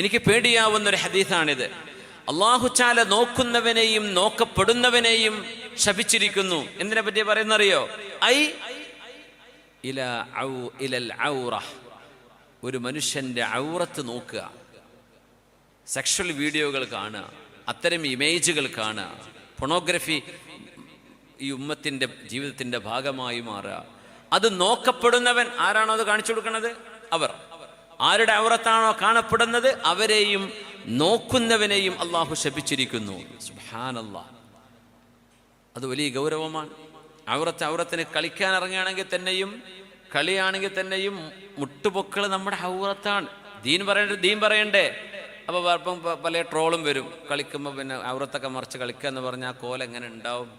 എനിക്ക് പേടിയാവുന്നൊരു ഹദീസാണിത്. അല്ലാഹു തആല നോക്കുന്നവനെയും നോക്കപ്പെടുന്നവനെയും ശപിച്ചിരിക്കുന്നു. എന്തിനെ പറ്റി പറയുന്നറിയോ? ഇലൽ ഔറ, ഒരു മനുഷ്യന്റെ ഔറത്ത് നോക്കുക, സെക്ഷൽ വീഡിയോകൾ കാണുക, അത്തരം ഇമേജുകൾ കാണുക, പൊണോഗ്രഫി ഈ ഉമ്മത്തിൻ്റെ ജീവിതത്തിൻ്റെ ഭാഗമായി മാറുക. അത് നോക്കപ്പെടുന്നവൻ ആരാണോ അത് കാണിച്ചു കൊടുക്കുന്നത്, അവർ ആരുടെ ഔറത്താണോ കാണപ്പെടുന്നത് അവരെയും നോക്കുന്നവനെയും അള്ളാഹു ശപിച്ചിരിക്കുന്നു. സുബ്ഹാനല്ലാഹ്, അത് വലിയ ഗൗരവമാണ്. ഔറത്തിന് കളിക്കാൻ ഇറങ്ങുകയാണെങ്കിൽ തന്നെയും കളിയാണെങ്കിൽ തന്നെയും മുട്ടുപൊക്കൾ നമ്മുടെ ഔറത്താണ്. ദീൻ പറയണ്ടേ? അപ്പോൾ ഇപ്പം പല ട്രോളും വരും. കളിക്കുമ്പോൾ പിന്നെ ഔറത്തൊക്കെ മറിച്ച് കളിക്കുക എന്ന് പറഞ്ഞാൽ കോല എങ്ങനെ ഉണ്ടാവും?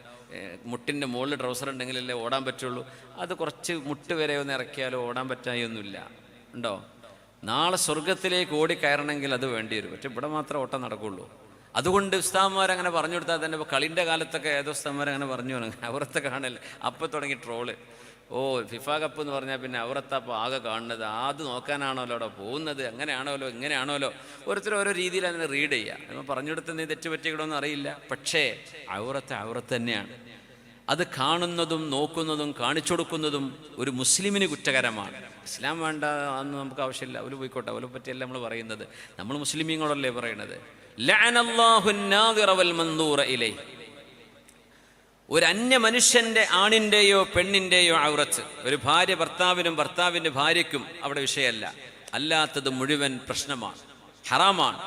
മുട്ടിൻ്റെ മുകളിൽ ട്രൗസർ ഉണ്ടെങ്കിലല്ലേ ഓടാൻ പറ്റുള്ളൂ. അത് കുറച്ച് മുട്ട് വരെ ഒന്ന് ഇറക്കിയാലോ ഓടാൻ പറ്റായൊന്നുമില്ല. ഉണ്ടോ? നാളെ സ്വർഗത്തിലേക്ക് ഓടിക്കയറണമെങ്കിൽ അത് വേണ്ടി വരും. പക്ഷെ ഇവിടെ മാത്രമേ ഓട്ടം നടക്കുള്ളൂ. അതുകൊണ്ട് ഉസ്താദ്മാരങ്ങനെ പറഞ്ഞു കൊടുത്താൽ തന്നെ ഇപ്പോൾ കളിൻ്റെ കാലത്തൊക്കെ ഏതോ ഉസ്താദ്മാരങ്ങനെ പറഞ്ഞു ഔറത്ത് കാണല്ലേ, അപ്പോൾ തുടങ്ങി ട്രോള്. ഫിഫ കപ്പ് എന്ന് പറഞ്ഞാൽ പിന്നെ ഔറത്തപ്പോൾ ആകെ കാണുന്നത്, അത് നോക്കാനാണല്ലോ അവിടെ പോകുന്നത്, അങ്ങനെയാണോലോ ഇങ്ങനെയാണോലോ. ഓരോരുത്തരും ഓരോ രീതിയിൽ അതിനെ റീഡ് ചെയ്യുക. നമ്മൾ പറഞ്ഞു കൊടുത്ത് നീ തെറ്റ് പറ്റിയിടണമെന്ന് അറിയില്ല. പക്ഷേ ഔറത്ത് തന്നെയാണ്. അത് കാണുന്നതും നോക്കുന്നതും കാണിച്ചു കൊടുക്കുന്നതും ഒരു മുസ്ലിമിന് കുറ്റകരമാണ്. ഇസ്ലാം വേണ്ട അന്ന് നമുക്ക് ആവശ്യമില്ല, അവര് പോയിക്കോട്ടെ, അവരെ പറ്റിയല്ല നമ്മൾ പറയുന്നത്. നമ്മൾ മുസ്ലിമീങ്ങളല്ലേ പറയുന്നത്. ഒരു അന്യ മനുഷ്യന്റെ ആണിൻ്റെയോ പെണ്ണിൻ്റെയോ ഔറത്ത്, ഒരു ഭാര്യ ഭർത്താവിനും ഭർത്താവിൻ്റെ ഭാര്യയ്ക്കും അവിടെ വിഷയമല്ല, അല്ലാത്തത് മുഴുവൻ പ്രശ്നമാണ്, ഹറാമാണ്.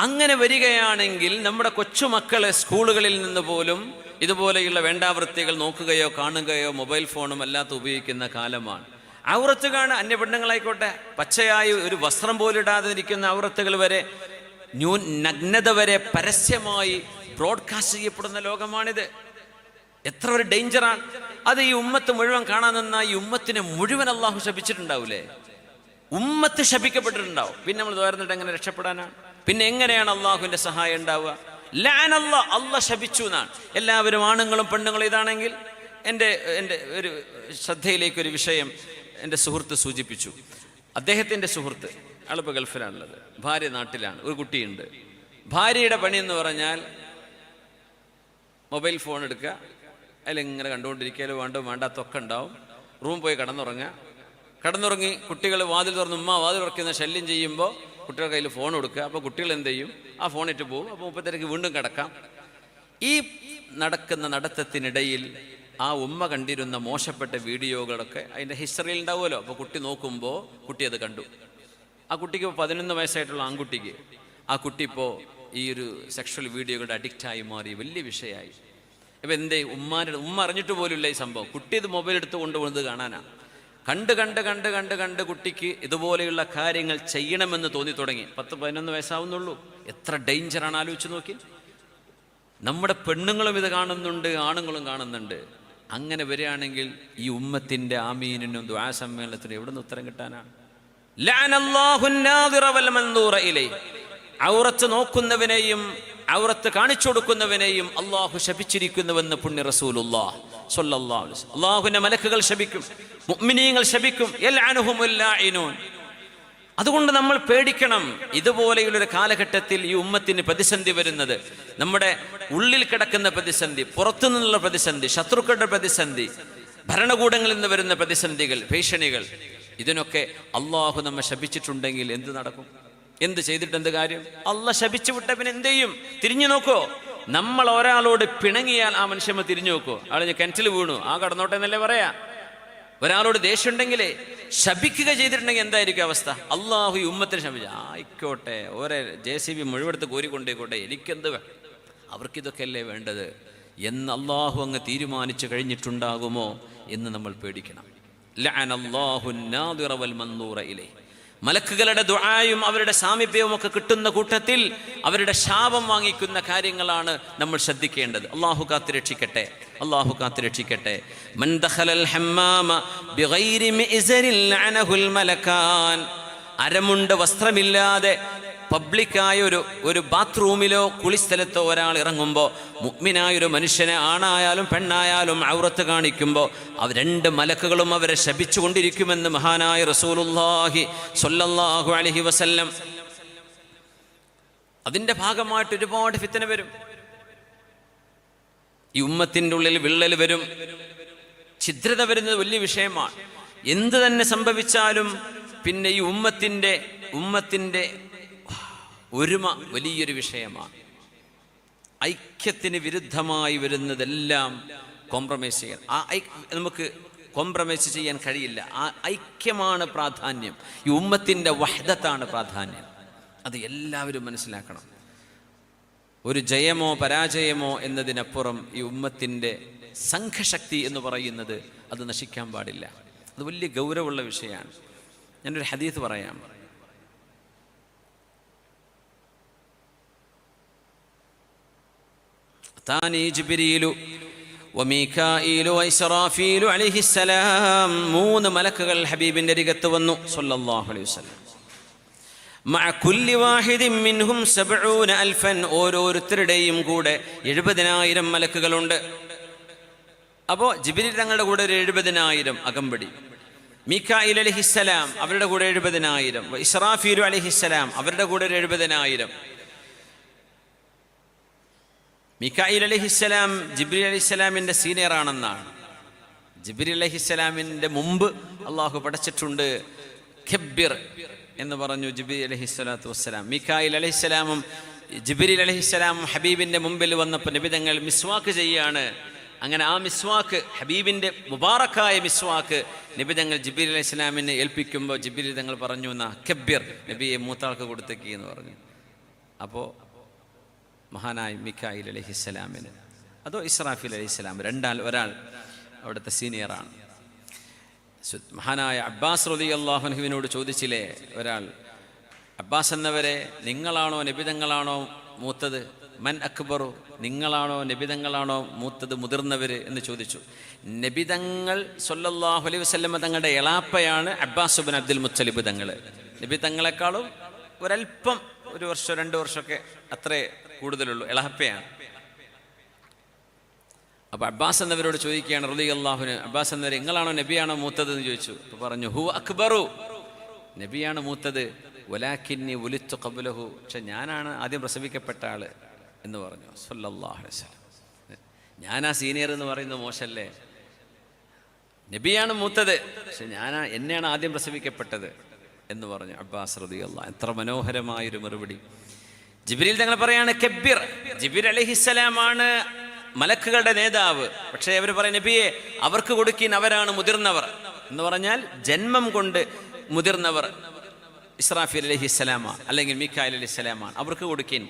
അങ്ങനെ വരികയാണെങ്കിൽ നമ്മുടെ കൊച്ചുമക്കളെ സ്കൂളുകളിൽ നിന്ന് പോലും ഇതുപോലെയുള്ള വേണ്ടാവൃത്തികൾ നോക്കുകയോ കാണുകയോ മൊബൈൽ ഫോണും അല്ലാത്ത ഉപയോഗിക്കുന്ന കാലമാണ്. ഔറത്ത് കാണുക, അന്യ പെണ്ണുങ്ങളായിക്കോട്ടെ, പച്ചയായി ഒരു വസ്ത്രം പോലും ഇടാതെ ഇരിക്കുന്ന ഔറത്തുകൾ വരെ, നഗ്നത വരെ പരസ്യമായി ബ്രോഡ്കാസ്റ്റ് ചെയ്യപ്പെടുന്ന ലോകമാണിത്. എത്ര ഒരു ഡേഞ്ചറാണ് അത്. ഈ ഉമ്മത്ത് മുഴുവൻ കാണാൻ നിന്ന ഈ ഉമ്മത്തിനെ മുഴുവൻ അള്ളാഹു ശപിച്ചിട്ടുണ്ടാവൂലേ? ഉമ്മത്ത് ശപിക്കപ്പെട്ടിട്ടുണ്ടാവും. പിന്നെ നമ്മൾ തോർന്നിട്ട് എങ്ങനെ രക്ഷപ്പെടാനാണ്? പിന്നെ എങ്ങനെയാണ് അള്ളാഹുവിന്റെ സഹായം ഉണ്ടാവുക? അള്ളാഹ് ശപിച്ചു എന്നാണ്. എല്ലാവരും ആണുങ്ങളും പെണ്ണുങ്ങളും ഇതാണെങ്കിൽ എൻ്റെ ഒരു ശ്രദ്ധയിലേക്കൊരു വിഷയം എൻ്റെ സുഹൃത്ത് സൂചിപ്പിച്ചു. അദ്ദേഹത്തിൻ്റെ സുഹൃത്ത് ആളിപ്പോൾ ഗൾഫിലാണുള്ളത്, ഭാര്യ നാട്ടിലാണ്, ഒരു കുട്ടിയുണ്ട്. ഭാര്യയുടെ പണി എന്ന് പറഞ്ഞാൽ മൊബൈൽ ഫോൺ എടുക്കുക, അതിലിങ്ങനെ കണ്ടുകൊണ്ടിരിക്കുക, വേണ്ടാത്തൊക്കെ ഉണ്ടാവും. റൂം പോയി കിടന്നുറങ്ങി കുട്ടികൾ വാതിൽ തുറന്ന് വാതിൽ തുറക്കുന്ന ശല്യം ചെയ്യുമ്പോൾ കുട്ടികളുടെ കയ്യിൽ ഫോൺ കൊടുക്കുക. അപ്പോൾ കുട്ടികൾ എന്ത് ചെയ്യും? ആ ഫോണിട്ട് പോകും. അപ്പോൾ 30 വീണ്ടും കിടക്കാം. ഈ നടക്കുന്ന നടത്തത്തിനിടയിൽ ആ ഉമ്മ കണ്ടിരുന്ന മോശപ്പെട്ട വീഡിയോകളൊക്കെ അതിൻ്റെ ഹിസ്റ്ററിയിൽ ഉണ്ടാവുമല്ലോ. അപ്പോൾ കുട്ടി നോക്കുമ്പോൾ കുട്ടി അത് കണ്ടു. ആ കുട്ടിക്ക് 11 വയസ്സായിട്ടുള്ള ആൺകുട്ടിക്ക്, ആ കുട്ടി ഇപ്പോൾ ഈ ഒരു സെക്ഷൽ വീഡിയോകളുടെ അഡിക്റ്റായി മാറി, വലിയ വിഷയമായി. ഇപ്പം എന്തേ? ഉമ്മ അറിഞ്ഞിട്ട് പോലുമില്ല ഈ സംഭവം. കുട്ടി ഇത് മൊബൈൽ എടുത്ത് കൊണ്ടുപോകുന്നത് കാണാനാണ്. കണ്ട് കുട്ടിക്ക് ഇതുപോലെയുള്ള കാര്യങ്ങൾ ചെയ്യണമെന്ന് തോന്നി തുടങ്ങി. 10-11 വയസ്സാവുന്നുള്ളൂ. എത്ര ഡേഞ്ചറാണ് ആലോചിച്ച് നോക്കി. നമ്മുടെ പെണ്ണുങ്ങളും ഇത് കാണുന്നുണ്ട്, ആണുങ്ങളും കാണുന്നുണ്ട്. അങ്ങനെ വരികയാണെങ്കിൽ ഈ ഉമ്മത്തിൻ്റെ ആമീനിനും ദുആ സമ്മേളനത്തിനും എവിടെ നിന്ന് ഉത്തരം കിട്ടാനാണ്? ഔറത്ത് നോക്കുന്നവനെയും ഔറത്ത് കാണിച്ചു കൊടുക്കുന്നവനെയും അള്ളാഹു ശപിച്ചിരിക്കുന്നുവെന്ന് പുണ്യ റസൂലുള്ളാഹി സ്വല്ലല്ലാഹു അലൈഹി വസല്ലം. അള്ളാഹുവിന്റെ മലക്കുകൾ ശപിക്കും, മുഅ്മിനീങ്ങൾ ശപിക്കും. യൽഅനുഹുമുൽ ലാഇനൂൻ. അതുകൊണ്ട് നമ്മൾ പേടിക്കണം. ഇതുപോലെയുള്ളൊരു കാലഘട്ടത്തിൽ ഈ ഉമ്മത്തിന് പ്രതിസന്ധി വരുന്നത്, നമ്മുടെ ഉള്ളിൽ കിടക്കുന്ന പ്രതിസന്ധി, പുറത്തുനിന്നുള്ള പ്രതിസന്ധി, ശത്രുക്കളുടെ പ്രതിസന്ധി, ഭരണകൂടങ്ങളിൽ നിന്ന് വരുന്ന പ്രതിസന്ധികൾ, ഭീഷണികൾ, ഇതിനൊക്കെ അള്ളാഹു നമ്മെ ശപിച്ചിട്ടുണ്ടെങ്കിൽ എന്ത് നടക്കും? എന്ത് ചെയ്തിട്ട് എന്ത് കാര്യം? അള്ളാഹ് ശപിച്ചു വിട്ട പിന്നെ എന്ത് ചെയ്യും? തിരിഞ്ഞു നോക്കോ? നമ്മൾ ഒരാളോട് പിണങ്ങിയാൽ ആ മനുഷ്യമ്മ തിരിഞ്ഞു നോക്കോ? ആള് കിണറ്റിൽ വീണു, ആ കടന്നോട്ടെ എന്നല്ലേ പറയാ. ഒരാളോട് ദേഷ്യം ഉണ്ടെങ്കിലേ ശപിക്കുക ചെയ്തിട്ടുണ്ടെങ്കിൽ എന്തായിരിക്കും അവസ്ഥ? അള്ളാഹു ഈ ഉമ്മത്തിന് ശപിച്ചു, ആയിക്കോട്ടെ, ഓരോ JCB മുഴുവെടുത്ത് കോരിക്കൊണ്ടേക്കോട്ടെ, എനിക്കെന്ത് അവർക്കിതൊക്കെ അല്ലേ വേണ്ടത് എന്ന് അള്ളാഹു അങ്ങ് തീരുമാനിച്ചു കഴിഞ്ഞിട്ടുണ്ടാകുമോ എന്ന് നമ്മൾ പേടിക്കണം. ലഅനല്ലാഹു നാദിറ വൽ മൻദൂറ ഇലൈഹി. മലക്കുകളുടെ ദുആയും അവരുടെ സാമീപ്യവും ഒക്കെ കിട്ടുന്ന കൂട്ടത്തിൽ അവരുടെ ശാപം വാങ്ങിക്കുന്ന കാര്യങ്ങളാണ് നമ്മൾ ശ്രദ്ധിക്കേണ്ടത്. അള്ളാഹു കാത്തുരക്ഷിക്കട്ടെ, അള്ളാഹു കാത്തുരക്ഷിക്കട്ടെ. മൻ ദഖലൽ ഹമ്മാമ ബിഗൈരി മിഅ്സരിൻ ലഅനഹുൽ മലക്കാൻ. അരമുണ്ട് വസ്ത്രമില്ലാതെ പബ്ലിക്കായ ഒരു ബാത്റൂമിലോ കുളിസ്ഥലത്തോ ഒരാൾ ഇറങ്ങുമ്പോൾ, മുഅ്മിനായൊരു മനുഷ്യനെ ആണായാലും പെണ്ണായാലും ഔറത്ത് കാണിക്കുമ്പോൾ രണ്ട് മലക്കുകളും അവരെ ശപിച്ചു കൊണ്ടിരിക്കുമെന്ന് മഹാനായ റസൂലുള്ളാഹി സ്വല്ലല്ലാഹു അലൈഹി വസല്ലം. അതിൻ്റെ ഭാഗമായിട്ട് ഒരുപാട് ഫിത്തന വരും. ഈ ഉമ്മത്തിൻ്റെ ഉള്ളിൽ വിള്ളൽ വരും, ഛിദ്രത വരുന്നത് വലിയ വിഷയമാണ്. എന്ത് തന്നെ സംഭവിച്ചാലും പിന്നെ ഈ ഉമ്മത്തിൻ്റെ ഒരുമ വലിയൊരു വിഷയമാണ്. ഐക്യത്തിന് വിരുദ്ധമായി വരുന്നതെല്ലാം കോംപ്രമൈസ് ചെയ്യാൻ, നമുക്ക് കോംപ്രമൈസ് ചെയ്യാൻ കഴിയില്ല. ആ ഐക്യമാണ് പ്രാധാന്യം, ഈ ഉമ്മത്തിൻ്റെ വഹ്ദത്താണ് പ്രാധാന്യം. അത് എല്ലാവരും മനസ്സിലാക്കണം. ഒരു ജയമോ പരാജയമോ എന്നതിനപ്പുറം ഈ ഉമ്മത്തിൻ്റെ സംഘശക്തി എന്ന് പറയുന്നത് അത് നശിക്കാൻ പാടില്ല. അത് വലിയ ഗൗരവമുള്ള വിഷയമാണ്. ഞാനൊരു ഹദീസ് പറയാം. താനി ജിബ്രീലു വമീകാഈലു വഇസ്റാഫീലു അലൈഹിസ്സലാം, 3 മലക്കുകൾ ഹബീബിന്റെ അരികത്ത് വന്നു സ്വല്ലല്ലാഹു അലൈഹി വസല്ലം. മഅ കുല്ലി വാഹിദിൻ മിൻഹും 70,000, ഓരോരുത്തരുടെയും കൂടെ 70,000 മലക്കുകളുണ്ട്. അപ്പോൾ ജിബ്രീൽ തങ്ങളുടെ കൂടെ ഒരു 70,000 അകമ്പടി, മീകായിൽ അലൈഹിസ്സലാം അവരുടെ കൂടെ 70,000, ഇസ്റാഫീലു അലൈഹിസ്സലാം അവരുടെ കൂടെ ഒരു 70,000. മീകായിൽ അലൈഹിസ്സലാം ജിബ്രീൽ അലൈഹിസ്സലാമിൻ്റെ സീനിയറാണെന്നാണ്. ജിബ്രീൽ അലൈഹിസ്സലാമിൻ്റെ മുമ്പ് അള്ളാഹു പഠിച്ചിട്ടുണ്ട്. ഖബ്ബിർ എന്ന് പറഞ്ഞു ജിബ്രീൽ അലൈഹിസ്സലാത്തു വസ്സലാം. മീകായിൽ അലൈഹിസ്സലാമും ജിബ്രീൽ അലൈഹിസ്സലാമും ഹബീബിൻ്റെ മുമ്പിൽ വന്നപ്പോൾ നബി തങ്ങൾ മിസ്വാക്ക് ചെയ്യാണ്. അങ്ങനെ ആ മിസ്വാക്ക്, ഹബീബിൻ്റെ മുബാറക്കായ മിസ്വാക്ക് നബി തങ്ങൾ ജിബ്രീൽ അലൈഹിസ്സലാമിനെ ഏൽപ്പിക്കുമ്പോൾ ജിബ്രീൽ തങ്ങൾ പറഞ്ഞു, എന്നാ ഖബ്ബിർ, നബിയെ മൂത്താൾക്ക് കൊടുത്തേക്ക് എന്ന് പറഞ്ഞു. അപ്പോൾ മഹാനായ മീകായിൽ അലൈഹിസ്സലാമിന്, അതോ ഇസ്രാഫീൽ അലൈഹിസ്സലാം, ഒരാൾ അവിടുത്തെ സീനിയറാണ്. മഹാനായ അബ്ബാസ് റളിയല്ലാഹു അൻഹുവിനോട് ചോദിച്ചില്ലേ ഒരാൾ, അബ്ബാസ് എന്നവരെ, നിങ്ങളാണോ നബിതങ്ങളാണോ മൂത്തത്? മൻ അക്ബറു, നിങ്ങളാണോ നബിതങ്ങളാണോ മൂത്തത്, മുതിർന്നവർ എന്ന് ചോദിച്ചു. നബിതങ്ങൾ സ്വല്ലല്ലാഹു അലൈഹി വസല്ലം തങ്ങളുടെ എളാപ്പയാണ് അബ്ബാസ് ഇബ്നു അബ്ദുൽ മുത്തലിബ് തങ്ങൾ. നബി തങ്ങളെക്കാളും ഒരല്പം, 1 വർഷം 2 വർഷമൊക്കെ അത്രേ കൂടുതലുള്ളൂ, എളാപ്പയാണ്. അപ്പോൾ അബ്ബാസ് എന്നവരോട് ചോദിക്കുകയാണ് റളിയല്ലാഹുവിന്, അബ്ബാസ് എന്നവർ, നിങ്ങളാണോ നബിയാണോ മൂത്തത് എന്ന് ചോദിച്ചു. അപ്പോൾ പറഞ്ഞു, ഹു അക്ബറു, നബിയാണ് മൂത്തത്, വലാകിന്നി ഉലിത്തു ഖബ്ലഹു, പക്ഷെ ഞാനാണ് ആദ്യം പ്രസവിക്കപ്പെട്ട ആള് എന്ന് പറഞ്ഞു സ്വല്ലല്ലാഹു അലൈഹി വസല്ലം. ഞാനാ സീനിയർ എന്ന് പറയുന്നത് മോശല്ലേ? നബിയാണ് മൂത്തത്, പക്ഷെ എന്നെയാണ് ആദ്യം പ്രസവിക്കപ്പെട്ടത് എന്ന് പറഞ്ഞു അബ്ബാസ് റളിയല്ലാഹു. എത്ര മനോഹരമായൊരു മറുപടി. ജിബ്രീൽ തങ്ങൾ പറയാണ് കബ്ബിർ, ജിബ്രീൽ അലൈഹിസ്സലാമാണ് മലക്കുകളുടെ നേതാവ്, പക്ഷേ അവർ പറയും നബിയെ അവർക്ക് കൊടുക്കിൻ, അവരാണ് മുതിർന്നവർ എന്ന് പറഞ്ഞാൽ ജന്മം കൊണ്ട് മുതിർന്നവർ ഇസ്രാഫീൽ അലൈഹിസ്സലാമ അല്ലെങ്കിൽ മീകായിൽ അലൈഹിസ്സലാമാണ്, അവർക്ക് കൊടുക്കിൻ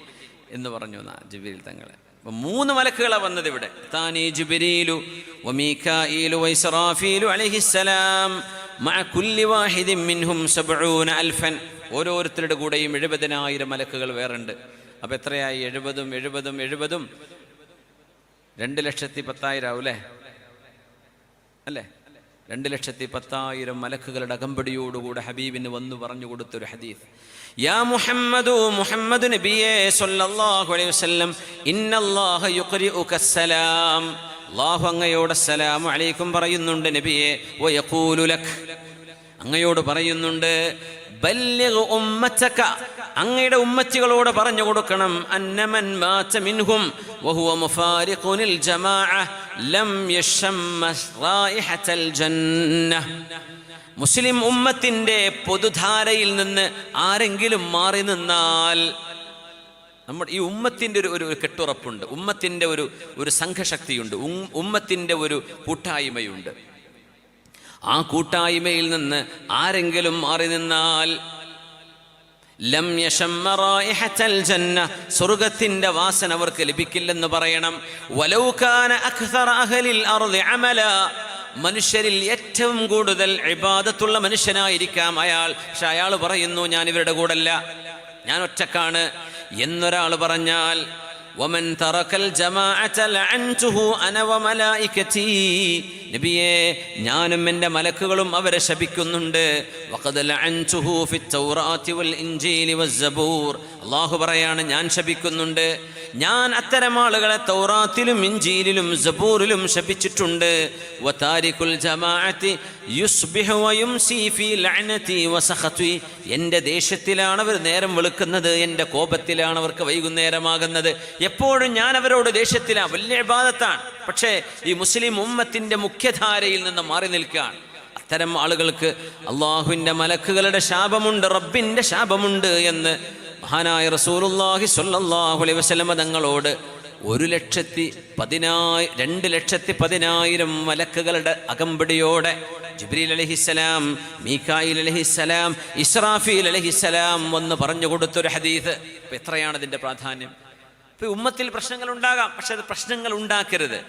എന്ന് പറഞ്ഞു ജിബ്രീൽ തങ്ങൾ. അപ്പോൾ 3 മലക്കുകളാണ് വന്നത് ഇവിടെ. താനി ജിബ്രീലു വമീകാഈലു വഇസ്റാഫീലു അലൈഹിസ്സലാം മഅ കുല്ലി വാഹിദിൻ മിൻഹും 70,000, ഓരോരുത്തരുടെ കൂടെയും 70,000 മലക്കുകൾ വേറുണ്ട്. അപ്പോൾ എത്രയായി? 70ഉം 70ഉം 70ഉം 2,10,000 ആവും അല്ലേ? 2,10,000 മലക്കുകളുടെ അകമ്പടിയോടുകൂടെ ഹബീബിന് വന്നു പറഞ്ഞു കൊടുത്തൊരു ഹദീസ്. യാ മുഹമ്മദ് നബിയേ സ്വല്ലല്ലാഹു അലൈഹി വസല്ലം, ഇന്നല്ലാഹ യുഖ്രിഉക സലാം, അല്ലാഹു അങ്ങയോട് അസ്സലാമു അലൈക്കും പറയുന്നുണ്ട് നബിയേ. വയഖൂലു ലക്, അങ്ങയോട് പറയുന്നുണ്ട്, ബല്ലിഗ് ഉമ്മതക, അങ്ങയുടെ ഉമ്മത്തികളോട് പറഞ്ഞു കൊടുക്കണം, അന്നമൻ മാത മിൻഹും വഹുവ മുഫാരിഖുനിൽ ജമാഅ ലം യശമ്മ റായിഹത്തൽ ജന്നഹ്. മുസ്ലിം ഉമ്മത്തിന്റെ പൊതുധാരയിൽ നിന്ന് ആരെങ്കിലും മാറി നിന്നാൽ, നമ്മുടെ ഈ ഉമ്മത്തിന്റെ ഒരു കെട്ടുറപ്പുണ്ട്, ഉമ്മത്തിന്റെ ഒരു സംഘശക്തിയുണ്ട്, ഉമ്മത്തിന്റെ ഒരു കൂട്ടായ്മയുണ്ട്. ആ കൂട്ടായ്മയിൽ നിന്ന് ആരെങ്കിലും മാറി നിന്നാൽ ലം യശമ്മ റായിഹത്തൽ ജന്ന, സ്വർഗ്ഗത്തിന്റെ വാസന അവർക്ക് ലഭിക്കില്ലെന്ന് പറയണം. വലൗ കാന അക്സറ അഹ്ലിൽ അർളി അമല, മനുഷ്യരിൽ ഏറ്റവും കൂടുതൽ ഇബാദത്തുള്ള മനുഷ്യനായിരിക്കാം അയാൾ, പക്ഷെ അയാൾ പറയുന്നു ഞാൻ ഇവരുടെ കൂടല്ല, ഞാൻ ഒറ്റക്കാണ് എന്നൊരാൾ പറഞ്ഞാൽ, വമൻ തറക്കൽ ജമാഅത ലഅൻതുഹു അന വമലായികതി, നബിയേ, ഞാനും എൻ്റെ മലക്കുകളും അവരെ ശപിക്കുന്നുണ്ട്. വഖദ് ലഅൻതുഹു ഫിത് തൗറാത്തി വൽ ഇൻജീലി വസ്സബൂർ. അല്ലാഹു പറയാണ്, ഞാൻ ശപിക്കുന്നുണ്ട്. ഞാൻ അത്തരം ആളുകളെ തൗറാത്തിലും ഇൻജീലിലും സബൂറിലും ശപിച്ചിട്ടുണ്ട്. വതാരികുൽ ജമാഅത്തി യുസ്ബിഹു വയുംസി ഫീ ലഅനതി വസഖതി. എൻ്റെ ദേശത്തിലാണ് അവർ നേരം വെളുക്കുന്നത്, എൻ്റെ കോപത്തിലാണ് അവർക്ക് വൈകുന്നേരമാകുന്നത്. എപ്പോഴും ഞാൻ അവരോട് ദേഷ്യത്തിലാണ്. വലിയ ഇബാദത്താണ്. പക്ഷേ ഈ മുസ്ലിം ഉമ്മത്തിൻ്റെ മുഖ്യധാരയിൽ നിന്ന് മാറി നിൽക്കുകയാണ്. അത്തരം ആളുകൾക്ക് അള്ളാഹുവിൻ്റെ മലക്കുകളുടെ ശാപമുണ്ട്, റബ്ബിൻ്റെ ശാപമുണ്ട് എന്ന് മഹാനായ റസൂലുള്ളാഹി സ്വല്ലല്ലാഹു അലൈഹി വസല്ലമ തങ്ങളോട് 2,10,000 മലക്കുകളുടെ അകമ്പടിയോടെ ജിബ്രീൽ അലൈഹിസ്സലാം, മീകായിൽ അലൈഹിസ്സലാം, ഇസ്രാഫീൽ അലൈഹിസ്സലാം വന്ന് പറഞ്ഞു കൊടുത്തൊരു ഹദീസ്. അപ്പം എത്രയാണ് ഇതിൻ്റെ പ്രാധാന്യം? ഇപ്പം ഉമ്മത്തിൽ പ്രശ്നങ്ങൾ ഉണ്ടാകാം, പക്ഷെ അത് പ്രശ്നങ്ങൾ ഉണ്ടാക്കരുത്,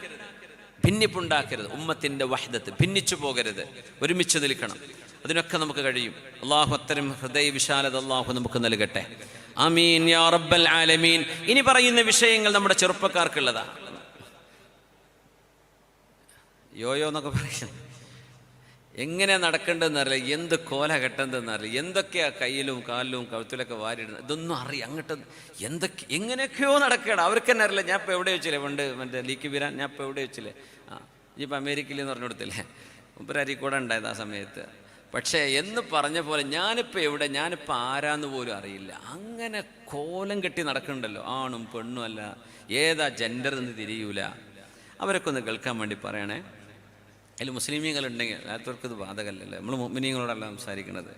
ഭിന്നിപ്പുണ്ടാക്കരുത്. ഉമ്മത്തിൻ്റെ വഹ്ദത്ത്, ഭിന്നിച്ചു പോകരുത്, ഒരുമിച്ച് നിൽക്കണം. അതിനൊക്കെ നമുക്ക് കഴിയും. അള്ളാഹു അത്തരം ഹൃദയ വിശാലത അള്ളാഹു നമുക്ക് നൽകട്ടെ. ആമീൻ യാ റബ്ബൽ ആലമീൻ. ഇനി പറയുന്ന വിഷയങ്ങൾ നമ്മുടെ ചെറുപ്പക്കാർക്കുള്ളതാണ്. യോയോ എന്നൊക്കെ പറയുന്നത് എങ്ങനെ നടക്കേണ്ടതെന്നറിയില്ല, എന്ത് കോല കെട്ടേണ്ടതെന്നറിയില്ല, എന്തൊക്കെയാ കയ്യിലും കാലിലും കഴുത്തിലൊക്കെ വാരിടുന്നത്, ഇതൊന്നും അറിയാം. അങ്ങോട്ട് എങ്ങനെയൊക്കെയോ നടക്കണം. അവർക്ക് തന്നെ അറിയില്ല. ഞാൻ ഇപ്പോൾ എവിടെ വെച്ചില്ലേ പണ്ട് മറ്റേ ലീക്ക് വീരാൻ, ഞാൻ ഇപ്പോൾ എവിടെ വെച്ചില്ലേ, ഇനിയിപ്പോൾ അമേരിക്കയിൽ എന്ന് പറഞ്ഞു കൊടുത്തില്ലേ, മുമ്പൊരരി കൂടെ ഉണ്ടായത് ആ സമയത്ത്. പക്ഷേ എന്ന് പറഞ്ഞ പോലെ ഞാനിപ്പോൾ എവിടെ, ഞാനിപ്പോൾ ആരാന്ന് പോലും അറിയില്ല. അങ്ങനെ കോലം കെട്ടി നടക്കുന്നുണ്ടല്ലോ, ആണും പെണ്ണും അല്ല, ഏതാ ജെൻഡർ എന്ന് തിരിയൂല. അവരൊക്കെ ഒന്ന് കേൾക്കാൻ വേണ്ടി പറയണേ. അതിൽ മുസ്ലിമീങ്ങളുണ്ടെങ്കിൽ അല്ലാത്തവർക്ക് ഇത് ബാധകമല്ലല്ലോ. നമ്മൾ മുഅ്മിനീങ്ങളോടല്ല സംസാരിക്കുന്നത്.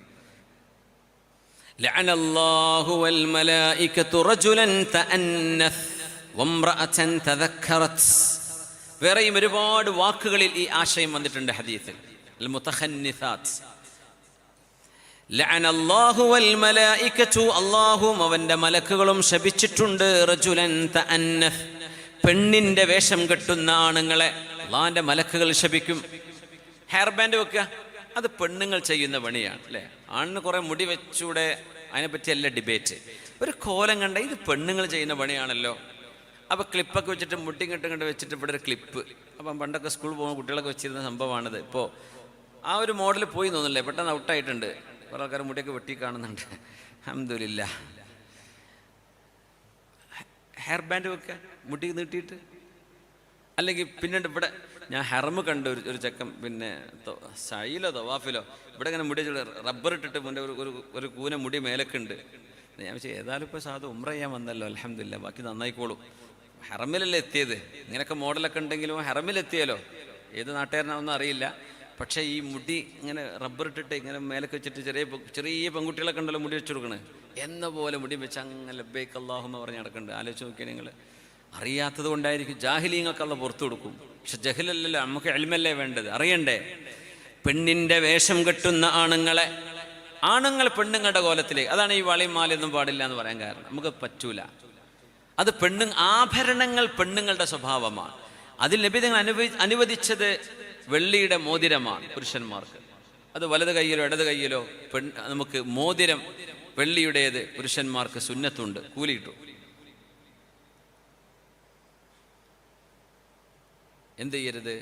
ലഅനല്ലാഹു വൽ മലായികതു റജുലൻ തഅന്നസ് വംറഅതൻ തദക്കറത്. വേറെയും ഒരുപാട് വാക്കുകളിൽ ഈ ആശയം വന്നിട്ടുണ്ട് ഹദീസിൽ. അൽ മുതഖന്നിസാത്ത്. ലഅനല്ലാഹു വൽ മലായികതു, അല്ലാഹും അവൻ്റെ മലക്കുകളും ശപിച്ചിട്ടുണ്ട്. റജുലൻ തഅന്നസ്, പെണ്ണിൻ്റെ വേഷം കെട്ടുന്ന ആണുങ്ങളെ അള്ളാഹിൻ്റെ മലക്കുകൾ ശപിക്കും. ഹെയർ ബാൻഡ് വെക്കുക, അത് പെണ്ണുങ്ങൾ ചെയ്യുന്ന പണിയാണ് അല്ലേ. ആണിന് കുറേ മുടി വെച്ചൂടെ, അതിനെപ്പറ്റിയല്ല ഡിബേറ്റ്. ഒരു കോലം കണ്ട ഇത് പെണ്ണുങ്ങൾ ചെയ്യുന്ന പണിയാണല്ലോ. അപ്പോൾ ക്ലിപ്പൊക്കെ വെച്ചിട്ട് മുട്ടി കെട്ട് വെച്ചിട്ട് ഇവിടെ ഒരു ക്ലിപ്പ്. അപ്പം പണ്ടൊക്കെ സ്കൂളിൽ പോകുന്ന കുട്ടികളൊക്കെ വെച്ചിരുന്ന സംഭവമാണിത്. ഇപ്പോൾ ആ ഒരു മോഡൽ പോയി തോന്നില്ലേ, പെട്ടെന്ന് ഔട്ടായിട്ടുണ്ട്. കുറേ ആൾക്കാർ മുടിയൊക്കെ വെട്ടി കാണുന്നുണ്ട്. അൽഹംദുലില്ലാ. ഹെയർ ബാൻഡ് വെക്കുക, മുടി നീട്ടിയിട്ട്. അല്ലെങ്കിൽ പിന്നീട് ഇവിടെ ഞാൻ ഹെറമ് കണ്ട ഒരു ചെക്കൻ, പിന്നെ സൈലോ തവാഫിലോ ഇവിടെ ഇങ്ങനെ മുടി റബ്ബർ ഇട്ടിട്ട് മുന്നേ ഒരു കൂന മുടി മേലൊക്കെ ഉണ്ട്. ഞാൻ വെച്ചാൽ ഏതായാലും ഇപ്പോൾ സാധു ഉംറ ചെയ്യാൻ വന്നല്ലോ, അൽഹംദുലില്ലാ, ബാക്കി നന്നായിക്കോളും. ഹെറമിലല്ലേ എത്തിയത്. ഇങ്ങനെയൊക്കെ മോഡലൊക്കെ ഉണ്ടെങ്കിലും ഹെറമിലെത്തിയാലോ. ഏത് നാട്ടുകാരനാവൊന്നും അറിയില്ല. പക്ഷേ ഈ മുടി ഇങ്ങനെ റബ്ബർ ഇട്ടിട്ട് ഇങ്ങനെ മേലൊക്കെ വെച്ചിട്ട് ചെറിയ പെൺകുട്ടികളൊക്കെ ഉണ്ടല്ലോ മുടി വെച്ച് കൊടുക്കണേ, എന്ന പോലെ മുടി വെച്ച് അങ്ങനെ ലബ്ബൈക്ക് അല്ലാഹുമ്മ പറഞ്ഞ് നടക്കുന്നുണ്ട്. ആലോചിച്ച് നോക്കിയാൽ നിങ്ങൾ. അറിയാത്തത് കൊണ്ടായിരിക്കും. ജാഹിലീങ്ങൾക്ക് അള്ളാഹ് പുറത്തു കൊടുക്കും. പക്ഷെ ജഹലല്ലല്ലോ, നമുക്ക് ഇൽമല്ലേ വേണ്ടത്, അറിയണ്ടേ. പെണ്ണിൻ്റെ വേഷം കെട്ടുന്ന ആണുങ്ങൾ പെണ്ണുങ്ങളുടെ കോലത്തിലേക്ക്, അതാണ് ഈ വളയും മാലയൊന്നും പാടില്ല എന്ന് പറയാൻ കാരണം. നമുക്ക് പറ്റൂല. അത് ആഭരണങ്ങൾ പെണ്ണുങ്ങളുടെ സ്വഭാവമാണ്. അതിൽ നബി തങ്ങൾ അനുവദിച്ചത് വെള്ളിയുടെ മോതിരമാണ് പുരുഷന്മാർക്ക്. അത് വലത് കൈയിലോ ഇടത് കൈയിലോ നമുക്ക് മോതിരം വെള്ളിയുടേത് പുരുഷന്മാർക്ക് സുന്നത്തുണ്ട്, കൂലി കിട്ടും. എന്ത് ചെയ്യരുത്?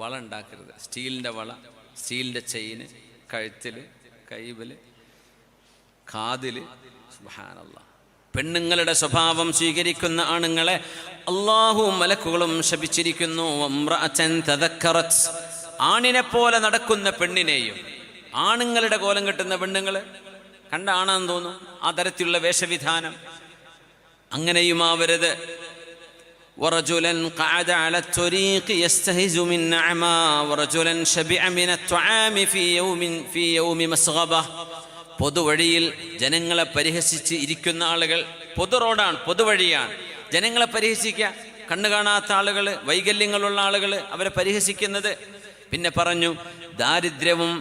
വള ഉണ്ടാക്കരുത്. സ്റ്റീലിൻ്റെ വള, സ്റ്റീലിൻ്റെ ചെയിന്, കഴുത്തിൽ, കൈവിൽ, കാതിൽ. സുബ്ഹാനല്ലാഹ്. പെണ്ണുങ്ങളുടെ സ്വഭാവം സ്വീകരിക്കുന്ന ആണുങ്ങളെ അല്ലാഹുവും മലക്കുകളും ശപിച്ചിരിക്കുന്നു. വംറഅതൻ തദക്കറത്, ആണിനെ പോലെ നടക്കുന്ന പെണ്ണിനെയും. ആണുങ്ങളുടെ കോലം കെട്ടുന്ന പെണ്ണുങ്ങൾ കണ്ട ആണെന്ന് തോന്നും, ആ തരത്തിലുള്ള വേഷവിധാനം. അങ്ങനെയും ആവരുത്. ورجلا قعد على الطريق يستهز من نعما ورجلا شبع من الطعام في يوم مسغبة. പൊതുവഴിയിൽ ജനങ്ങളെ പരിഹസിച്ച് ഇരിക്കുന്ന ആളുകൾ. പൊതു റോഡാണ്, പൊതുവഴിയാണ്, ജനങ്ങളെ പരിഹസിക്കുക. കണ്ണു കാണാത്ത ആളുകൾ, വൈകല്യങ്ങളുള്ള ആളുകൾ, അവരെ പരിഹസിക്കുന്നത്. പിന്നെ പറഞ്ഞു, ദാരിദ്ര്യവും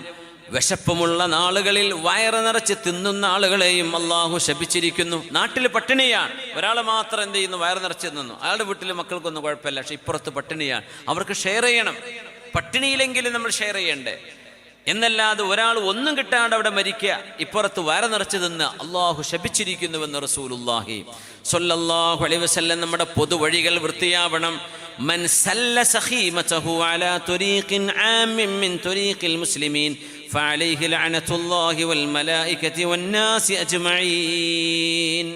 വിശപ്പുമുള്ള നാളുകളിൽ വയറ് നിറച്ച് തിന്നുന്ന ആളുകളെയും അള്ളാഹു ശപിച്ചിരിക്കുന്നു. നാട്ടിൽ പട്ടിണിയാണ്, ഒരാൾ മാത്രം എന്ത് ചെയ്യുന്നു? വയറ് നിറച്ച് തിന്നുന്നു. അയാളുടെ വീട്ടിൽ മക്കൾക്കൊന്നും കുഴപ്പമില്ല, പക്ഷെ ഇപ്പുറത്ത് പട്ടിണിയാണ്. അവർക്ക് ഷെയർ ചെയ്യണം. പട്ടിണിയിലെങ്കിലും നമ്മൾ ഷെയർ ചെയ്യണ്ടേ എന്നല്ലാതെ ഒരാൾ ഒന്നും കിട്ടാണ്ട് അവിടെ മരിക്കുക, ഇപ്പുറത്ത് വയറ് നിറച്ചു നിന്ന് അള്ളാഹു ശപിച്ചിരിക്കുന്നുവെന്ന് റസൂലുള്ളാഹി സ്വല്ലല്ലാഹു അലൈഹി വസല്ലം. നമ്മുടെ പൊതുവഴികൾ വൃത്തിയാവണം. മൻ സല്ല സഖീമതഹു അലാ തുരീഖിൻ ആമിൻ മിൻ തുരീഖിൽ മുസ്ലിമീൻ ഫഅലൈഹി ലഅനത്തുല്ലാഹി വൽ മലായികതി വന്നാസി അജ്മഈൻ.